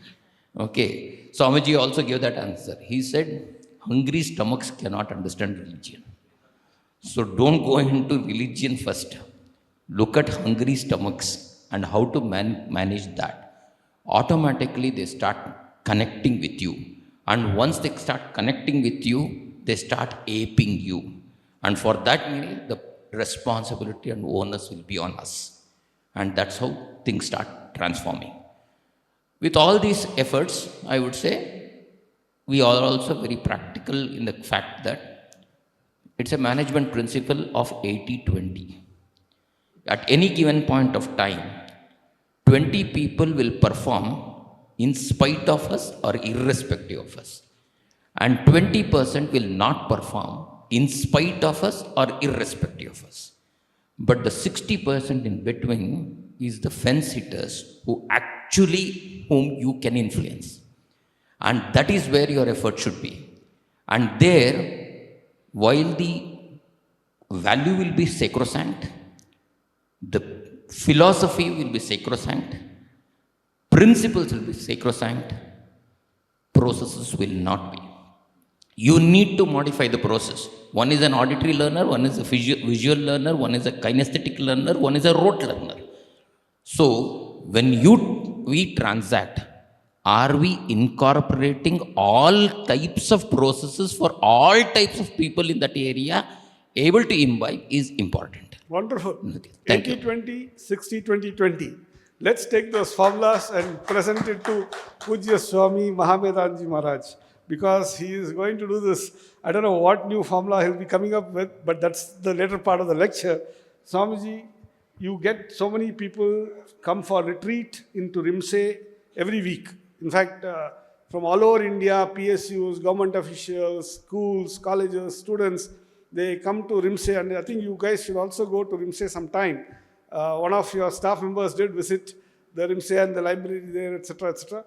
Okay. Swamiji also gave that answer. He said, hungry stomachs cannot understand religion. So don't go into religion first. Look at hungry stomachs and how to manage that. Automatically they start connecting with you. And once they start connecting with you, they start aping you. And for that, the responsibility and onus will be on us. And that's how things start transforming. With all these efforts, I would say, we are also very practical in the fact that it's a management principle of 80-20. At any given point of time, 20 people will perform in spite of us or irrespective of us. And 20% will not perform in spite of us or irrespective of us. But the 60% in between is the fence hitters whom you can influence. And that is where your effort should be. And there, while the value will be sacrosanct, the philosophy will be sacrosanct, principles will be sacrosanct, processes will not be. You need to modify the process. One is an auditory learner, one is a visual learner, one is a kinesthetic learner, one is a rote learner. So when we transact, are we incorporating all types of processes for all types of people in that area? Able to imbibe is important. Wonderful. Okay, thank you. 80-20, 60-20-20. Let's take those formulas and present it to Pujya Swami Mahavedanji Maharaj, because he is going to do this. I don't know what new formula he'll be coming up with, but that's the later part of the lecture. Swamiji, you get so many people come for retreat into Rimse every week. In fact, from all over India, PSUs, government officials, schools, colleges, students, they come to Rimse, and I think you guys should also go to Rimse sometime. One of your staff members did visit the Rimse and the library there, etc., etc.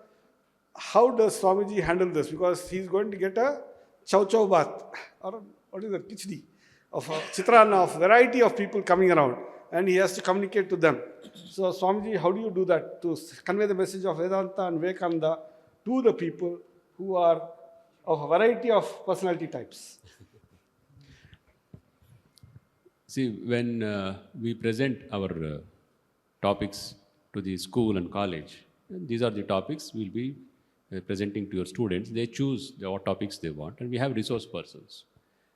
How does Swamiji handle this? Because he's going to get a chow chow bath, or what is it, kichdi, of a chitrana, of variety of people coming around, and he has to communicate to them. So Swamiji, how do you do that to convey the message of Vedanta and Vivekananda to the people who are of a variety of personality types? See, when we present our topics to the school and college, these are the topics we'll be presenting to your students. They choose what topics they want, and we have resource persons.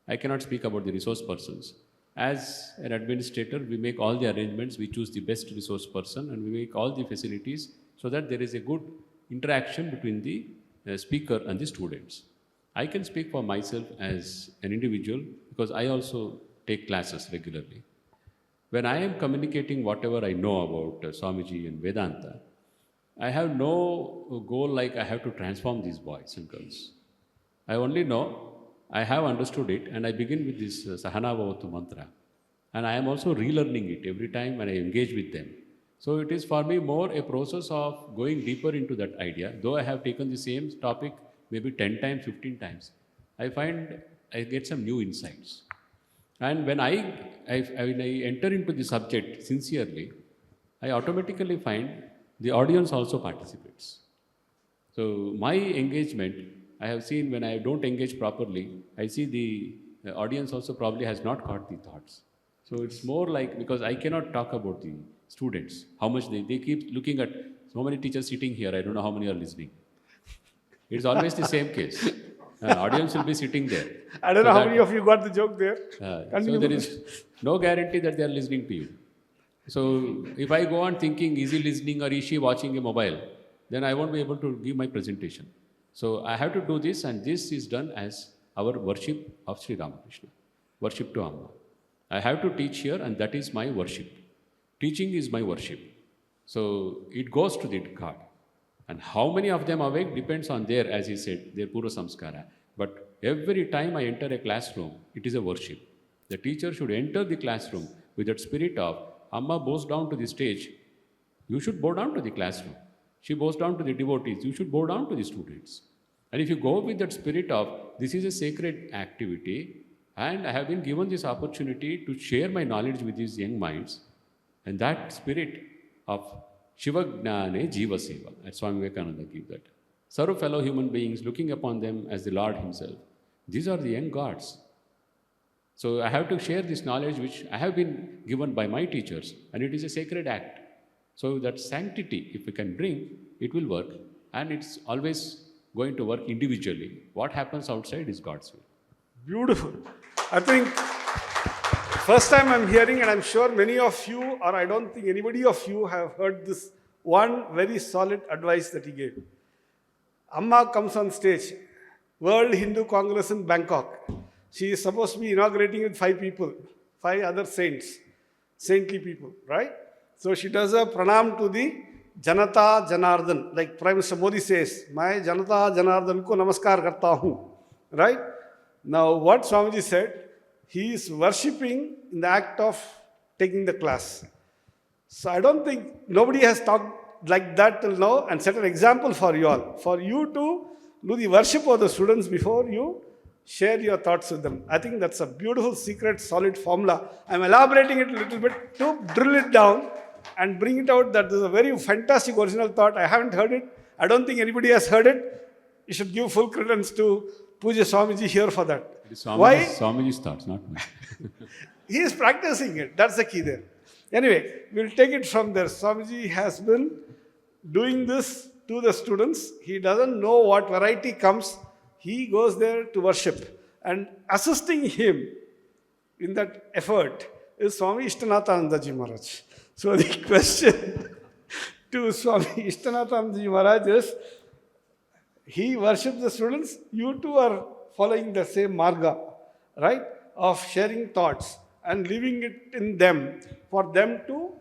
I cannot speak about the resource persons. As an administrator, we make all the arrangements, we choose the best resource person, and we make all the facilities so that there is a good interaction between the speaker and the students. I can speak for myself as an individual because I also take classes regularly. When I am communicating whatever I know about Swamiji and Vedanta, I have no goal like I have to transform these boys and girls. I only know I have understood it, and I begin with this Sahana Bhavatu mantra. And I am also relearning it every time when I engage with them. So it is for me more a process of going deeper into that idea. Though I have taken the same topic maybe 10 times, 15 times, I find I get some new insights. And when I enter into the subject sincerely, I automatically find the audience also participates. So my engagement I have seen when I don't engage properly, I see the audience also probably has not caught the thoughts. So it's more like, because I cannot talk about the students, how much they keep looking at so many teachers sitting here, I don't know how many are listening. It's always the same case. Audience will be sitting there. I don't So know how that- many of you got the joke there. so Continue. there is no guarantee that they are listening to you. So if I go on thinking, is he listening or is she watching a mobile, then I won't be able to give my presentation. So I have to do this, and this is done as our worship of Sri Ramakrishna, worship to Amma. I have to teach here, and that is my worship. Teaching is my worship. So it goes to the God. And how many of them awake depends on their, as he said, their Purva Samskara. But every time I enter a classroom, it is a worship. The teacher should enter the classroom with that spirit of, Amma bows down to the stage, you should bow down to the classroom. She bows down to the devotees, you should bow down to the students. And if you go with that spirit of, this is a sacred activity, and I have been given this opportunity to share my knowledge with these young minds, and that spirit of Shiva Gnane Jiva Seva, as Swami Vivekananda gives that. Serve fellow human beings, looking upon them as the Lord Himself. These are the young gods. So I have to share this knowledge which I have been given by my teachers, and it is a sacred act. So that sanctity, if we can bring, it will work, and it's always going to work individually. What happens outside is God's will. Beautiful. I think first time I'm hearing, and I'm sure many of you, or I don't think anybody of you have heard this one very solid advice that he gave. Amma comes on stage, World Hindu Congress in Bangkok. She is supposed to be inaugurating with 5 people, 5 other saints, saintly people, right? So she does a pranam to the Janata Janardhan, like Prime Minister Modi says, "My Janata Janardhan ko namaskar karta hu," right? Now, what Swamiji said, he is worshipping in the act of taking the class. So I don't think nobody has talked like that till now and set an example for you all. For you to do the worship of the students before you share your thoughts with them. I think that's a beautiful, secret, solid formula. I'm elaborating it a little bit to drill it down and bring it out that this is a very fantastic original thought. I haven't heard it. I don't think anybody has heard it. You should give full credence to Puja Swamiji here for that. It is Swamiji's, Why? Swamiji's thoughts, not mine. He is practicing it. That's the key there. Anyway, we'll take it from there. Swamiji has been doing this to the students. He doesn't know what variety comes. He goes there to worship. And assisting him in that effort is Swami Janoththana Ji Maharaj. So the question to Swami Janoththana Ji Maharaj is, he worships the students, you too are following the same marga, right? Of sharing thoughts and leaving it in them for them to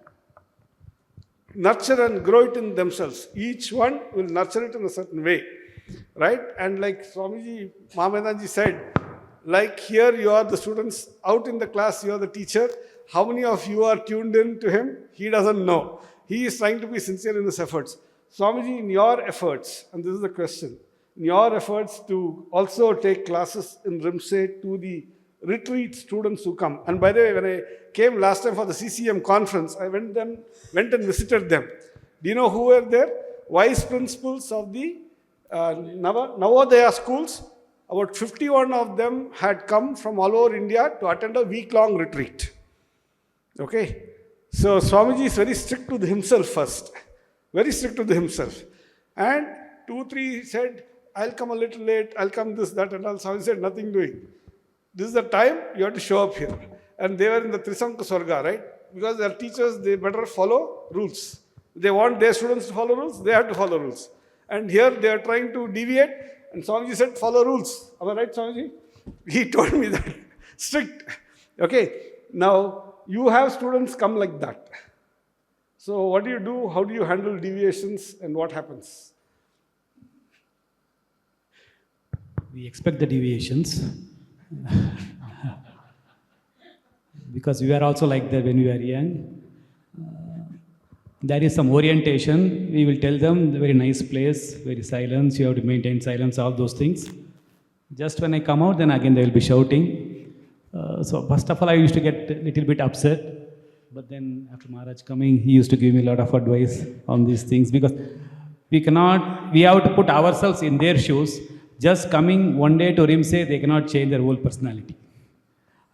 nurture and grow it in themselves. Each one will nurture it in a certain way, right? And like Swamiji Mahamendaji said, like here you are the students, out in the class you are the teacher. How many of you are tuned in to him? He doesn't know. He is trying to be sincere in his efforts. Swamiji, in your efforts, and this is the question, in your efforts to also take classes in Rimse to the retreat students who come. And by the way, when I came last time for the CCM conference, I went and visited them. Do you know who were there? Vice principals of the Navodaya schools. About 51 of them had come from all over India to attend a week-long retreat. Okay? So Swamiji is very strict with himself first. Very strict with himself. And 2-3 said, I'll come a little late, I'll come this, that, and all. Swamiji said, nothing doing. This is the time you have to show up here. And they were in the Trisanka Swarga, right? Because they are teachers, they better follow rules. They want their students to follow rules, they have to follow rules. And here they are trying to deviate, and Swamiji said, follow rules. Am I right, Swamiji? He told me that. Strict. Okay. Now, you have students come like that. So what do you do? How do you handle deviations, and what happens? We expect the deviations. Because we were also like that when we were young. There is some orientation. We will tell them, very nice place, very silence, you have to maintain silence, all those things. Just when I come out, then again they will be shouting. So first of all, I used to get a little bit upset. But then after Maharaj coming, he used to give me a lot of advice on these things. Because we have to put ourselves in their shoes. Just coming one day to Rimse, they cannot change their whole personality.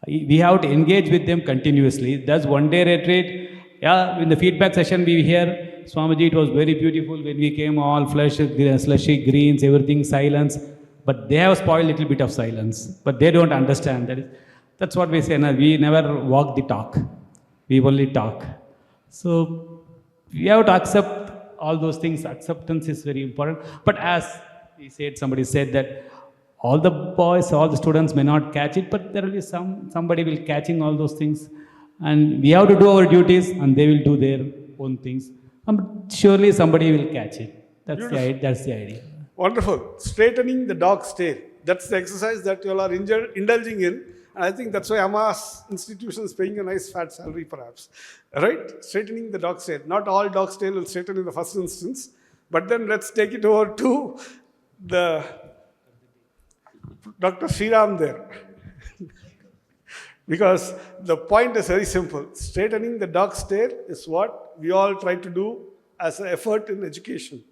We have to engage with them continuously. That's one day retreat. Yeah, in the feedback session we hear, Swamiji, it was very beautiful when we came, all slushy greens, everything silence. But they have spoiled a little bit of silence. But they don't understand. That's what we say. No? We never walk the talk. We only talk. So we have to accept all those things. Acceptance is very important. But as he said, somebody said that all the boys, all the students may not catch it, but there will be somebody will catching all those things. And we have to do our duties and they will do their own things. Surely somebody will catch it. That's the idea. Wonderful. Straightening the dog's tail. That's the exercise that you all are indulging in. And I think that's why Amma's institution is paying a nice fat salary perhaps. Right? Straightening the dog's tail. Not all dog's tail will straighten in the first instance. But then let's take it over to the Dr. Sriram there. Because the point is very simple. Straightening the dog's tail is what we all try to do as an effort in education.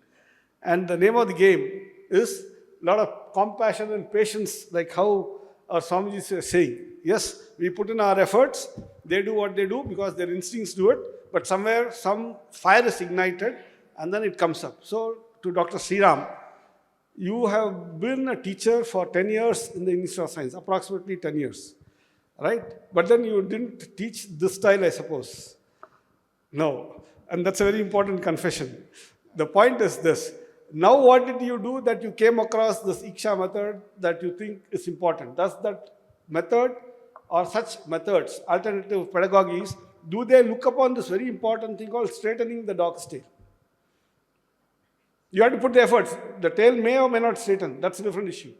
And the name of the game is a lot of compassion and patience, like how our Swamiji is saying. Yes, we put in our efforts, they do what they do because their instincts do it, but somewhere some fire is ignited and then it comes up. So to Dr. Sriram, you have been a teacher for 10 years in the Institute of Science, approximately 10 years, right? But then you didn't teach this style, I suppose. No, and that's a very important confession. The point is this. Now what did you do that you came across this Iksha method that you think is important? Does that method or such methods, alternative pedagogies, do they look upon this very important thing called straightening the dog's tail? You have to put the efforts. The tail may or may not straighten. That's a different issue.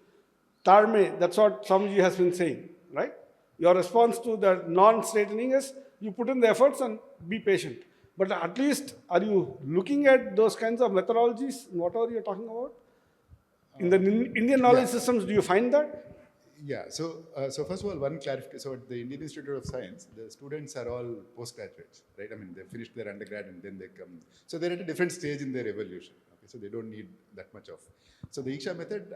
Tarme, that's what Swamiji has been saying, right? Your response to the non-straightening is you put in the efforts and be patient. But at least, are you looking at those kinds of methodologies, whatever you're talking about? In the Indian knowledge systems, do you find that? Yeah, so first of all, one clarification. So at the Indian Institute of Science, the students are all postgraduates, right? I mean, they finished their undergrad and then they come. So they're at a different stage in their evolution. Okay? So they don't need that much of. So the Iksha method,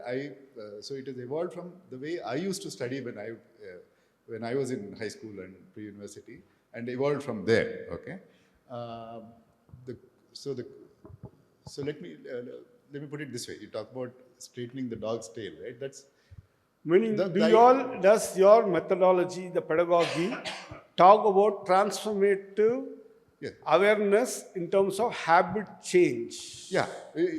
so it has evolved from the way I used to study when I was in high school and pre-university, and evolved from there. Okay. So let me put it this way. You talk about straightening the dog's tail, right? That's meaning, does your methodology, the pedagogy, talk about transformative awareness in terms of habit change? Yeah,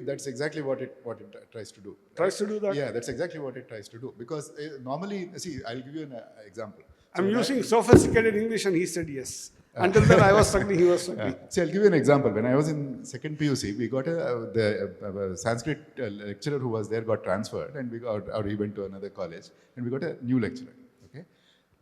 that's exactly what it tries to do. Right? Tries to do that? Yeah, that's exactly what it tries to do. Because normally, see, I'll give you an example. So I'm using sophisticated English and he said yes. Until then I was struggling, he was struggling. See, I'll give you an example. When I was in second PUC, we got the Sanskrit lecturer who was there got transferred and he went to another college and we got a new lecturer. Okay,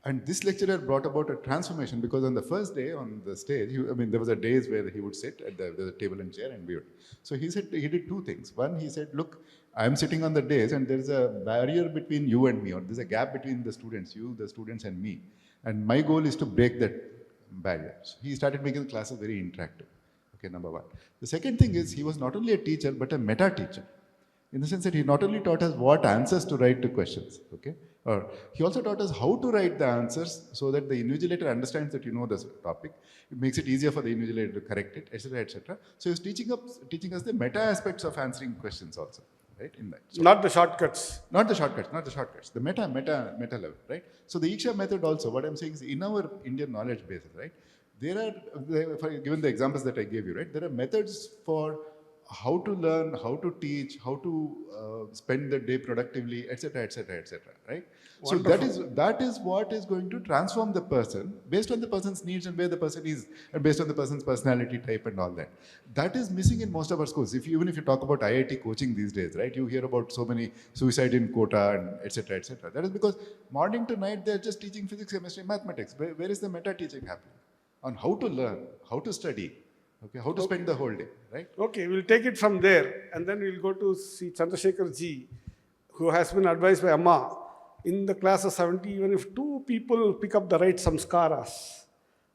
and this lecturer brought about a transformation because on the first day on the stage, there was a days where he would sit at the table and chair and we would. So he said, he did two things. One, he said, look, I'm sitting on the days and there's a barrier between you and me, or there's a gap between the students, and me. And my goal is to break that barriers. He started making the classes very interactive. Okay, number one. The second thing is he was not only a teacher but a meta teacher, in the sense that he not only taught us what answers to write to questions, okay, or he also taught us how to write the answers so that the invigilator understands that you know the topic. It makes it easier for the invigilator to correct it, etc., etc. So he was teaching us the meta aspects of answering questions also. Right, in that. So not the shortcuts. Not the shortcuts. The meta level, right? So the Iksha method also, what I'm saying is in our Indian knowledge bases, right? Given the examples that I gave you, right? There are methods for how to learn, how to teach, how to spend the day productively, etc., right? Wonderful. So that is what is going to transform the person based on the person's needs and where the person is, and based on the person's personality type and all that. That is missing in most of our schools. Even if you talk about IIT coaching these days, right? You hear about so many suicide in quota and etc., etc. That is because morning to night they're just teaching physics, chemistry, mathematics. Where is the meta teaching happening on how to learn, how to study? Okay, how to spend the whole day, right? Okay, we'll take it from there and then we'll go to see Chandrasekhar ji, who has been advised by Amma. In the class of 70, even if 2 people pick up the right samskaras,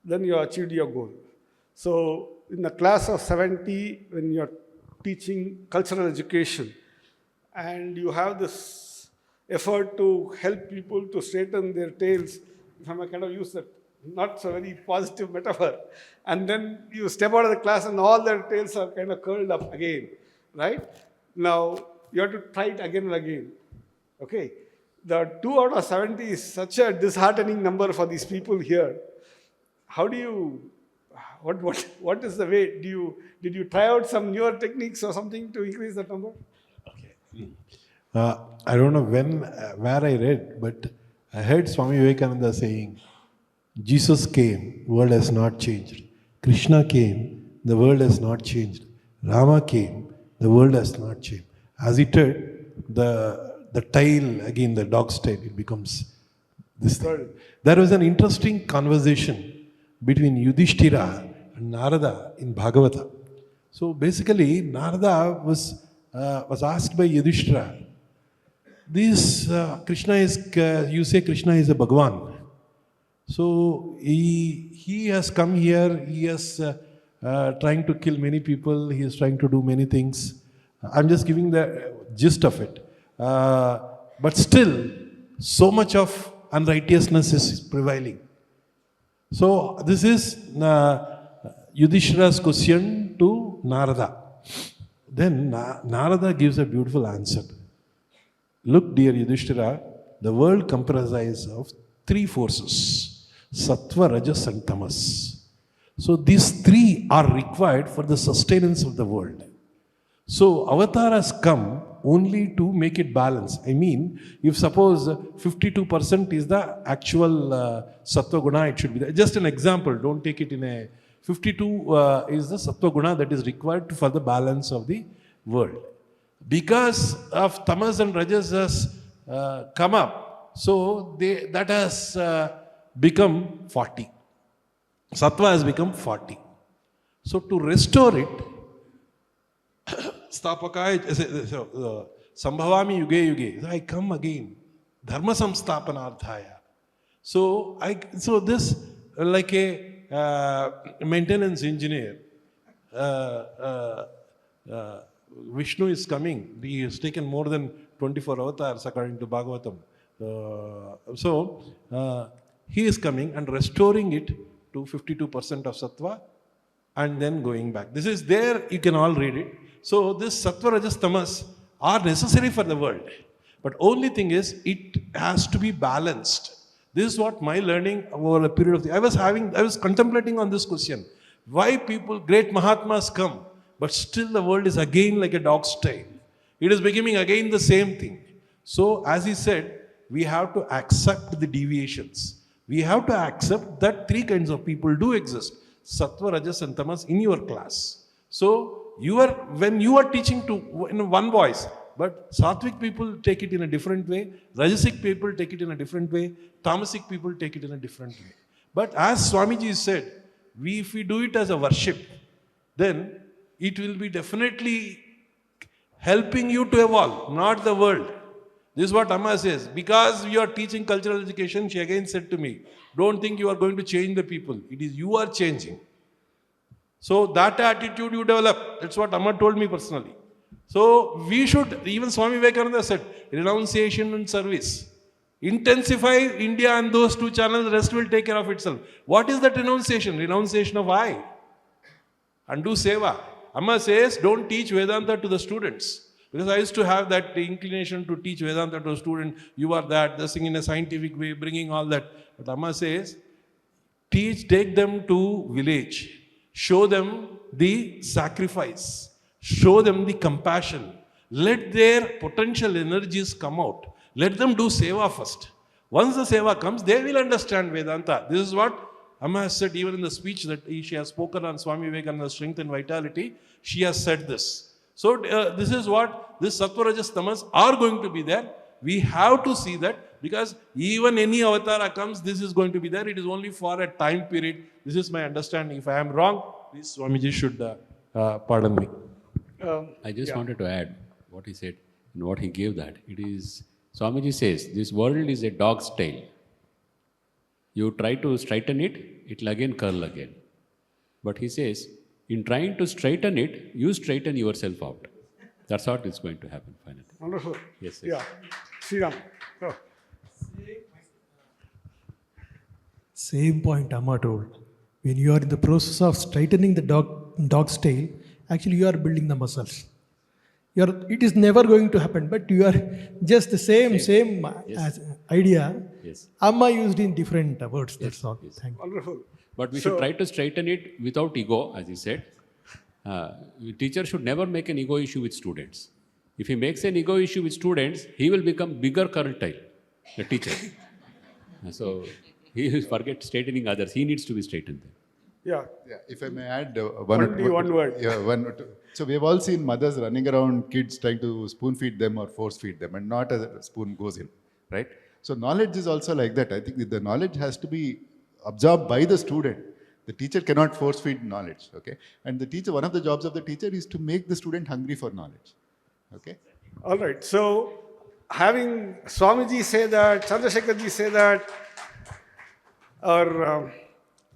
then you achieved your goal. So in the class of 70, when you're teaching cultural education and you have this effort to help people to straighten their tails, if I may kind of use that not so very positive metaphor, and then you step out of the class and all their tails are kind of curled up again, right? Now, you have to try it again and again, okay? The 2 out of 70 is such a disheartening number for these people here. How do you, what is the way? Did you try out some newer techniques or something to increase that number? I don't know where I read, but I heard Swami Vivekananda saying, Jesus came, world has not changed. Krishna came, the world has not changed. Rama came, the world has not changed. As he did, the tail, again the dog's tail, it becomes this thing. There was an interesting conversation between Yudhishthira and Narada in Bhagavata. So basically, Narada was asked by Yudhishthira, this Krishna is, you say Krishna is a Bhagavan. So he has come here, he is trying to kill many people, he is trying to do many things. I'm just giving the gist of it. But still, so much of unrighteousness is prevailing. So this is Yudhishthira's question to Narada. Then Narada gives a beautiful answer. Look, dear Yudhishthira, the world comprises of 3 forces. Sattva, Rajas and Tamas. So these 3 are required for the sustenance of the world. So avatar has come only to make it balance. I mean, if suppose 52% is the actual Sattva Guna, it should be there. Just an example, don't take it in a... 52 is the Sattva Guna that is required for the balance of the world. Because of Tamas and Rajas has come up, so that has become 40. Sattva has become 40. So to restore it, Sambhavami yuge yuge, I come again. Dharma samstapanarthaya. So this, like a maintenance engineer, Vishnu is coming. He has taken more than 24 avatars according to Bhagavatam. He is coming and restoring it to 52% of Sattva and then going back. This is there, you can all read it. So this Sattva, Rajas, Tamas are necessary for the world. But only thing is, it has to be balanced. This is what my learning over a period of I was contemplating on this question. Why people, great Mahatmas come, but still the world is again like a dog's tail. It is becoming again the same thing. So as he said, we have to accept the deviations. We have to accept that 3 kinds of people do exist. Sattva, Rajas and Tamas in your class. So when you are teaching in one voice, but Sattvic people take it in a different way, Rajasic people take it in a different way, Tamasic people take it in a different way. But as Swamiji said, if we do it as a worship, then it will be definitely helping you to evolve, not the world. This is what Amma says. Because you are teaching cultural education, she again said to me, don't think you are going to change the people. It is you are changing. So that attitude you develop. That's what Amma told me personally. So we should, even Swami Vivekananda said, renunciation and service. Intensify India and those 2 channels, the rest will take care of itself. What is that renunciation? Renunciation of I. And do seva. Amma says, don't teach Vedanta to the students. Because I used to have that inclination to teach Vedanta to a student. You are that, the thing in a scientific way, bringing all that. But Amma says, take them to village. Show them the sacrifice. Show them the compassion. Let their potential energies come out. Let them do seva first. Once the seva comes, they will understand Vedanta. This is what Amma has said even in the speech that she has spoken on Swami Vivekananda's strength and vitality. She has said this. So this is what this Sattva, Rajas, Tamas are going to be there. We have to see that because even any avatara comes, this is going to be there. It is only for a time period. This is my understanding. If I am wrong, please Swamiji should pardon me. I just wanted to add what he said and what he gave that. It is, Swamiji says, this world is a dog's tail. You try to straighten it, it will again curl again. But he says, in trying to straighten it, you straighten yourself out. That's what is going to happen finally. Wonderful. Yes, yes. Yeah. Sri Ram. Same point Amma told. When you are in the process of straightening the dog's tail, actually you are building the muscles. It is never going to happen, but you are just the same Yes. idea. Yes. Amma used in different words. That's all. Yes. Thank you. Wonderful. But we should try to straighten it without ego, as you said. Teacher should never make an ego issue with students. If he makes an ego issue with students, he will become bigger curtile, the teacher. So he will forget straightening others. He needs to be straightened. Yeah. Yeah, if I may add Only one word. Yeah, one or two. So we have all seen mothers running around kids trying to spoon feed them or force feed them, and not a spoon goes in, right? So knowledge is also like that. I think the knowledge has to be absorbed by the student. The teacher cannot force feed knowledge, okay? And the teacher, one of the jobs of the teacher is to make the student hungry for knowledge, okay? All right. So, having Swamiji say that, Chandrasekharji say that, or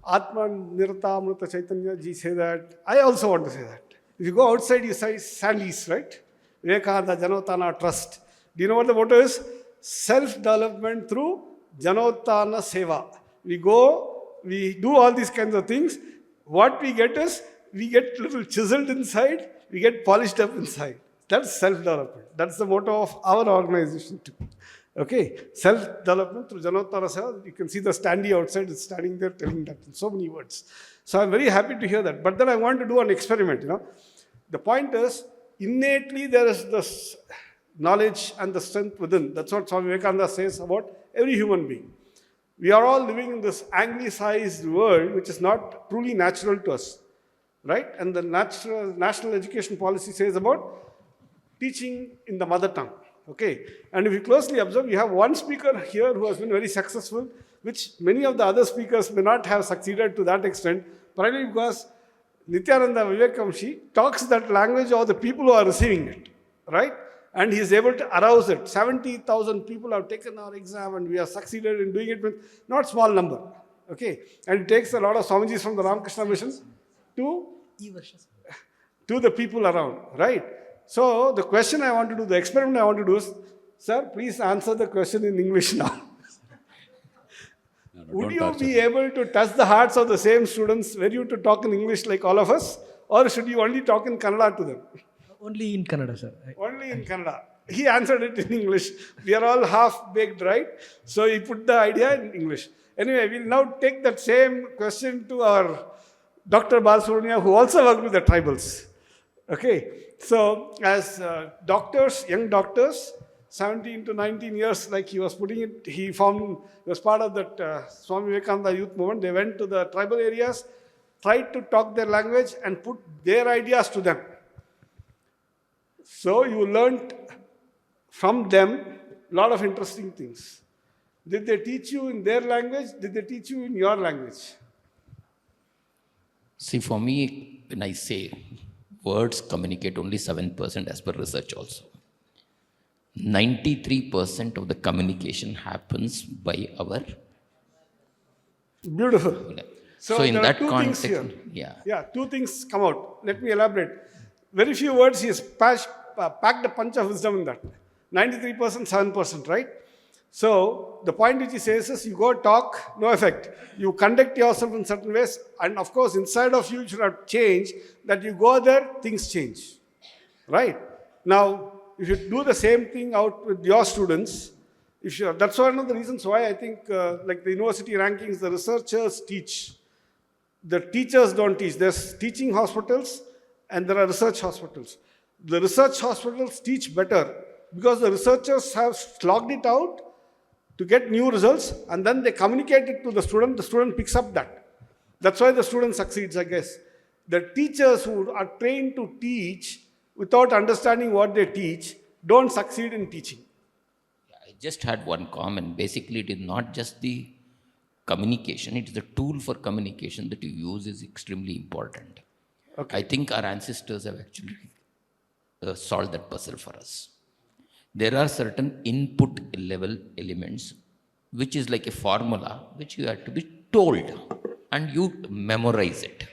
Atman Nirata Amrita Chaitanya ji say that, I also want to say that. If you go outside, you say Sandys, right? Vivekananda, Janoththana, trust. Do you know what the motto is? Self-development through Janoththana Seva. We go, we do all these kinds of things. What we get is, we get little chiseled inside, we get polished up inside. That's self-development. That's the motto of our organization too. Okay, self-development through Janoththana Seva. You can see the standee outside is standing there telling that in so many words. So I'm very happy to hear that. But then I want to do an experiment, The point is, innately there is this knowledge and the strength within. That's what Swami Vivekananda says about every human being. We are all living in this anglicized world which is not truly natural to us, right? And the national education policy says about teaching in the mother tongue, okay? And if you closely observe, you have one speaker here who has been very successful, which many of the other speakers may not have succeeded to that extent, primarily because Nityananda Vivekamshi talks that language of the people who are receiving it, right? And he is able to arouse it. 70,000 people have taken our exam and we have succeeded in doing it with not small number. Okay. And it takes a lot of Swamijis from the Ramakrishna Mission to the people around, right? So the question I want to do, the experiment I want to do is, sir, please answer the question in English now. Would you be able to touch the hearts of the same students were you to talk in English like all of us? Or should you only talk in Kannada to them? Only in Kannada, sir. Only in Kannada. He answered it in English. We are all half-baked, right? So he put the idea in English. Anyway, we'll now take that same question to our Dr. Balasubramania, who also worked with the tribals. Okay, so as doctors, young doctors, 17 to 19 years, like he was putting it, he was part of that Swami Vivekananda youth movement. They went to the tribal areas, tried to talk their language and put their ideas to them. So you learned from them a lot of interesting things. Did they teach you in their language? Did they teach you in your language? See, for me, when I say words communicate only 7% as per research also. 93% of the communication happens by our... Beautiful. So in there that are two context, things here. yeah. Two things come out. Let me elaborate. Very few words, he has packed a punch of wisdom in that. 93%, 7%, right? So the point which he says is, you go talk, no effect. You conduct yourself in certain ways, and of course, inside of you should have changed, that you go there, things change, right? Now, if you do the same thing out with your students, that's one of the reasons why I think, like the university rankings, the researchers teach. The teachers don't teach. There's teaching hospitals and there are research hospitals. The research hospitals teach better because the researchers have slogged it out to get new results and then they communicate it to the student picks up that. That's why the student succeeds, I guess. The teachers who are trained to teach without understanding what they teach don't succeed in teaching. I just had one comment. Basically, it is not just the communication, it is the tool for communication that you use is extremely important. Okay. I think our ancestors have actually solved that puzzle for us. There are certain input level elements, which is like a formula, which you have to be told and you memorize it.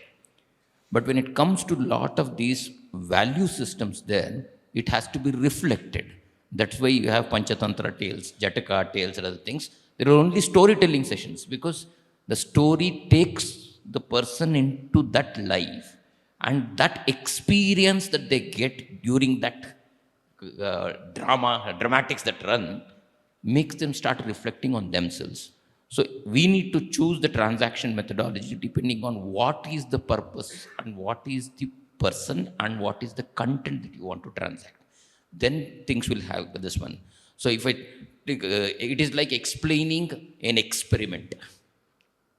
But when it comes to a lot of these value systems, then it has to be reflected. That's why you have Panchatantra tales, Jataka tales, and other things. There are only storytelling sessions because the story takes the person into that life, and that experience that they get during that dramatics that run makes them start reflecting on themselves. So we need to choose the transaction methodology depending on what is the purpose and what is the person and what is the content that you want to transact. Then things will have this one. So if I think, it is like explaining an experiment,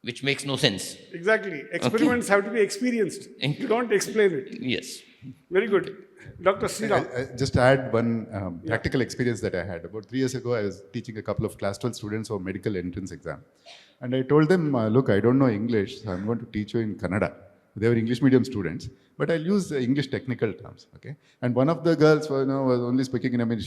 which makes no sense. Exactly. Experiments have to be experienced. You don't explain it. Yes. Very good. Dr. Sriram. I just add one practical experience that I had. About 3 years ago, I was teaching a couple of class 12 students for medical entrance exam. And I told them, look, I don't know English, so I'm going to teach you in Kannada. They were English medium students, but I'll use English technical terms, okay? And one of the girls was only speaking in,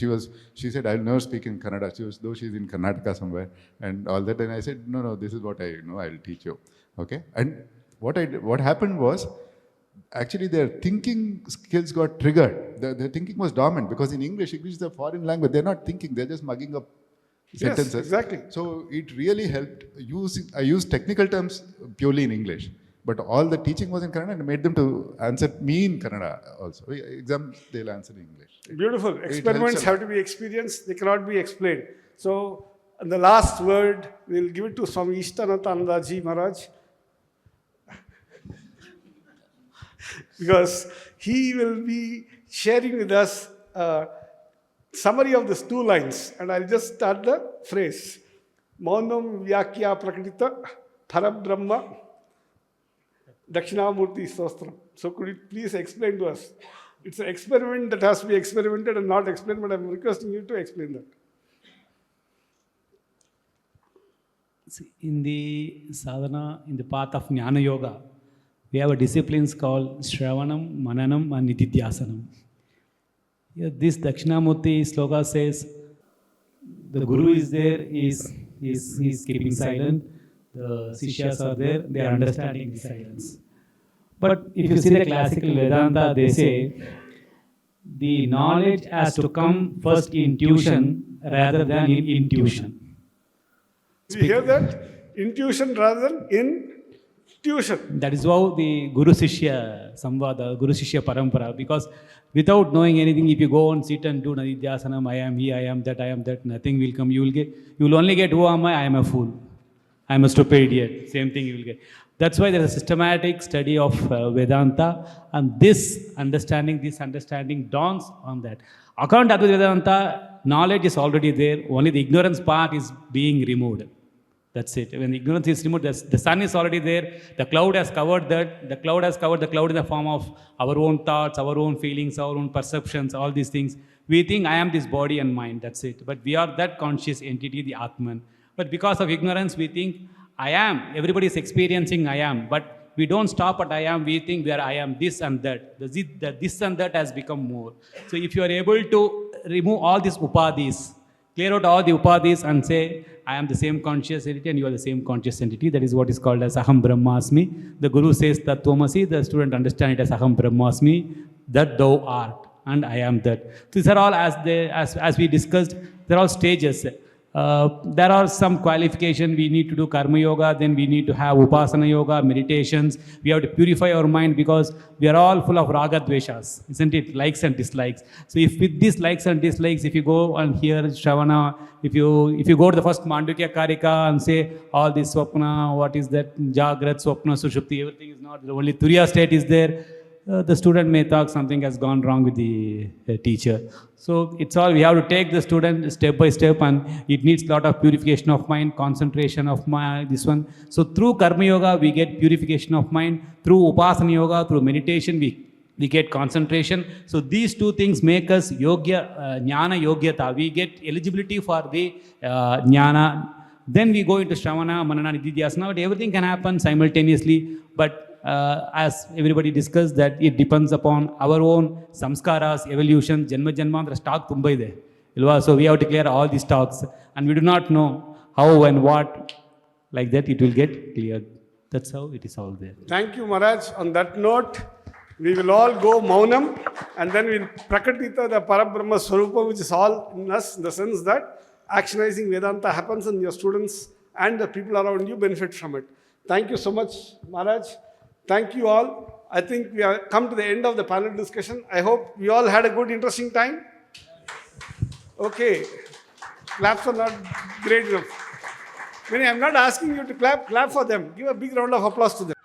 she said, I'll never speak in Kannada. Though she's in Karnataka somewhere and all that. And I said, no, this is what I know, I'll teach you, okay? And what happened was, actually their thinking skills got triggered. Their thinking was dormant because in English is a foreign language. They're not thinking, they're just mugging up sentences. Yes, exactly. So it really helped. I used technical terms purely in English, but all the teaching was in Kannada and made them to answer me in Kannada also. Exam, they'll answer in English. Beautiful. Experiments have to be experienced. They cannot be explained. So the last word, we'll give it to Swami Janoththana Ji Maharaj. Because he will be sharing with us a summary of these 2 lines. And I'll just start the phrase. Maunam Vyakya Prakritita Parabrahma Dakshinamurti Sostram. So could you please explain to us? It's an experiment that has to be experimented and not explained, but I'm requesting you to explain that. In the sadhana, in the path of Jnana Yoga, we have a disciplines called Shravanam, Mananam and Nididhyasanam. Here this Dakshinamurti sloka says, the Guru is there, he's keeping silent, the Sishyas are there, they are understanding the silence. But if you see the classical Vedanta, they say, the knowledge has to come first in tuition rather than in intuition. You hear that? Intuition rather than intuition. That is how the Guru Sishya Samvada, Guru Sishya Parampara, because without knowing anything, if you go and sit and do Nididhyasanam, I am he, I am that, nothing will come. You will only get, who am I am a fool. I am a stupid idiot. Same thing you will get. That's why there is a systematic study of Vedanta, and this understanding dawns on that. According to Advaita Vedanta, knowledge is already there, only the ignorance part is being removed. That's it. When the ignorance is removed, the sun is already there, the cloud has covered that, the cloud in the form of our own thoughts, our own feelings, our own perceptions, all these things. We think I am this body and mind, that's it. But we are that conscious entity, the Atman. But because of ignorance, we think I am. Everybody is experiencing I am. But we don't stop at I am. We think where I am this and that. The this and that has become more. So if you are able to remove all these upadhis, clear out all the upadhis and say, I am the same conscious entity and you are the same conscious entity. That is what is called as Aham Brahmasmi. The Guru says that Tvamasi, the student understands it as Aham Brahmasmi, that thou art and I am that. So these are all, as we discussed, they are all stages. There are some qualification. We need to do karma yoga, then we need to have upasana yoga, meditations. We have to purify our mind because we are all full of raga dveshas, isn't it? Likes and dislikes. So if with these likes and dislikes, if you go and hear Shravana, if you go to the first Mandukya Karika and say all this swapna, what is that, Jagrat, Swapna, Sushupti, everything is not, only Turiya state is there, the student may talk something has gone wrong with the teacher. So it's all, we have to take the student step by step, and it needs a lot of purification of mind, concentration of mind, this one. So through Karma Yoga, we get purification of mind. Through Upasana Yoga, through meditation, we get concentration. So these two things make us Yogya, Jnana Yogyata. We get eligibility for the Jnana. Then we go into Shravana, Manana, Nididhyasana. But everything can happen simultaneously. But as everybody discussed, that it depends upon our own samskaras, evolution, janma stock tumba ide ilva. So we have to clear all these stocks, and we do not know how and what, like that it will get cleared. That's how it is all there. Thank you, Maharaj. On that note, We will all go Maunam, and then we'll Prakatita, the Parabrahma Swarupa, which is all in us, in the sense that actionizing Vedanta happens and your students and the people around you benefit from it. Thank you so much, Maharaj. Thank you all. I think we have come to the end of the panel discussion. I hope we all had a good, interesting time. Okay. Claps are not great enough. I'm not asking you to clap for them. Give a big round of applause to them.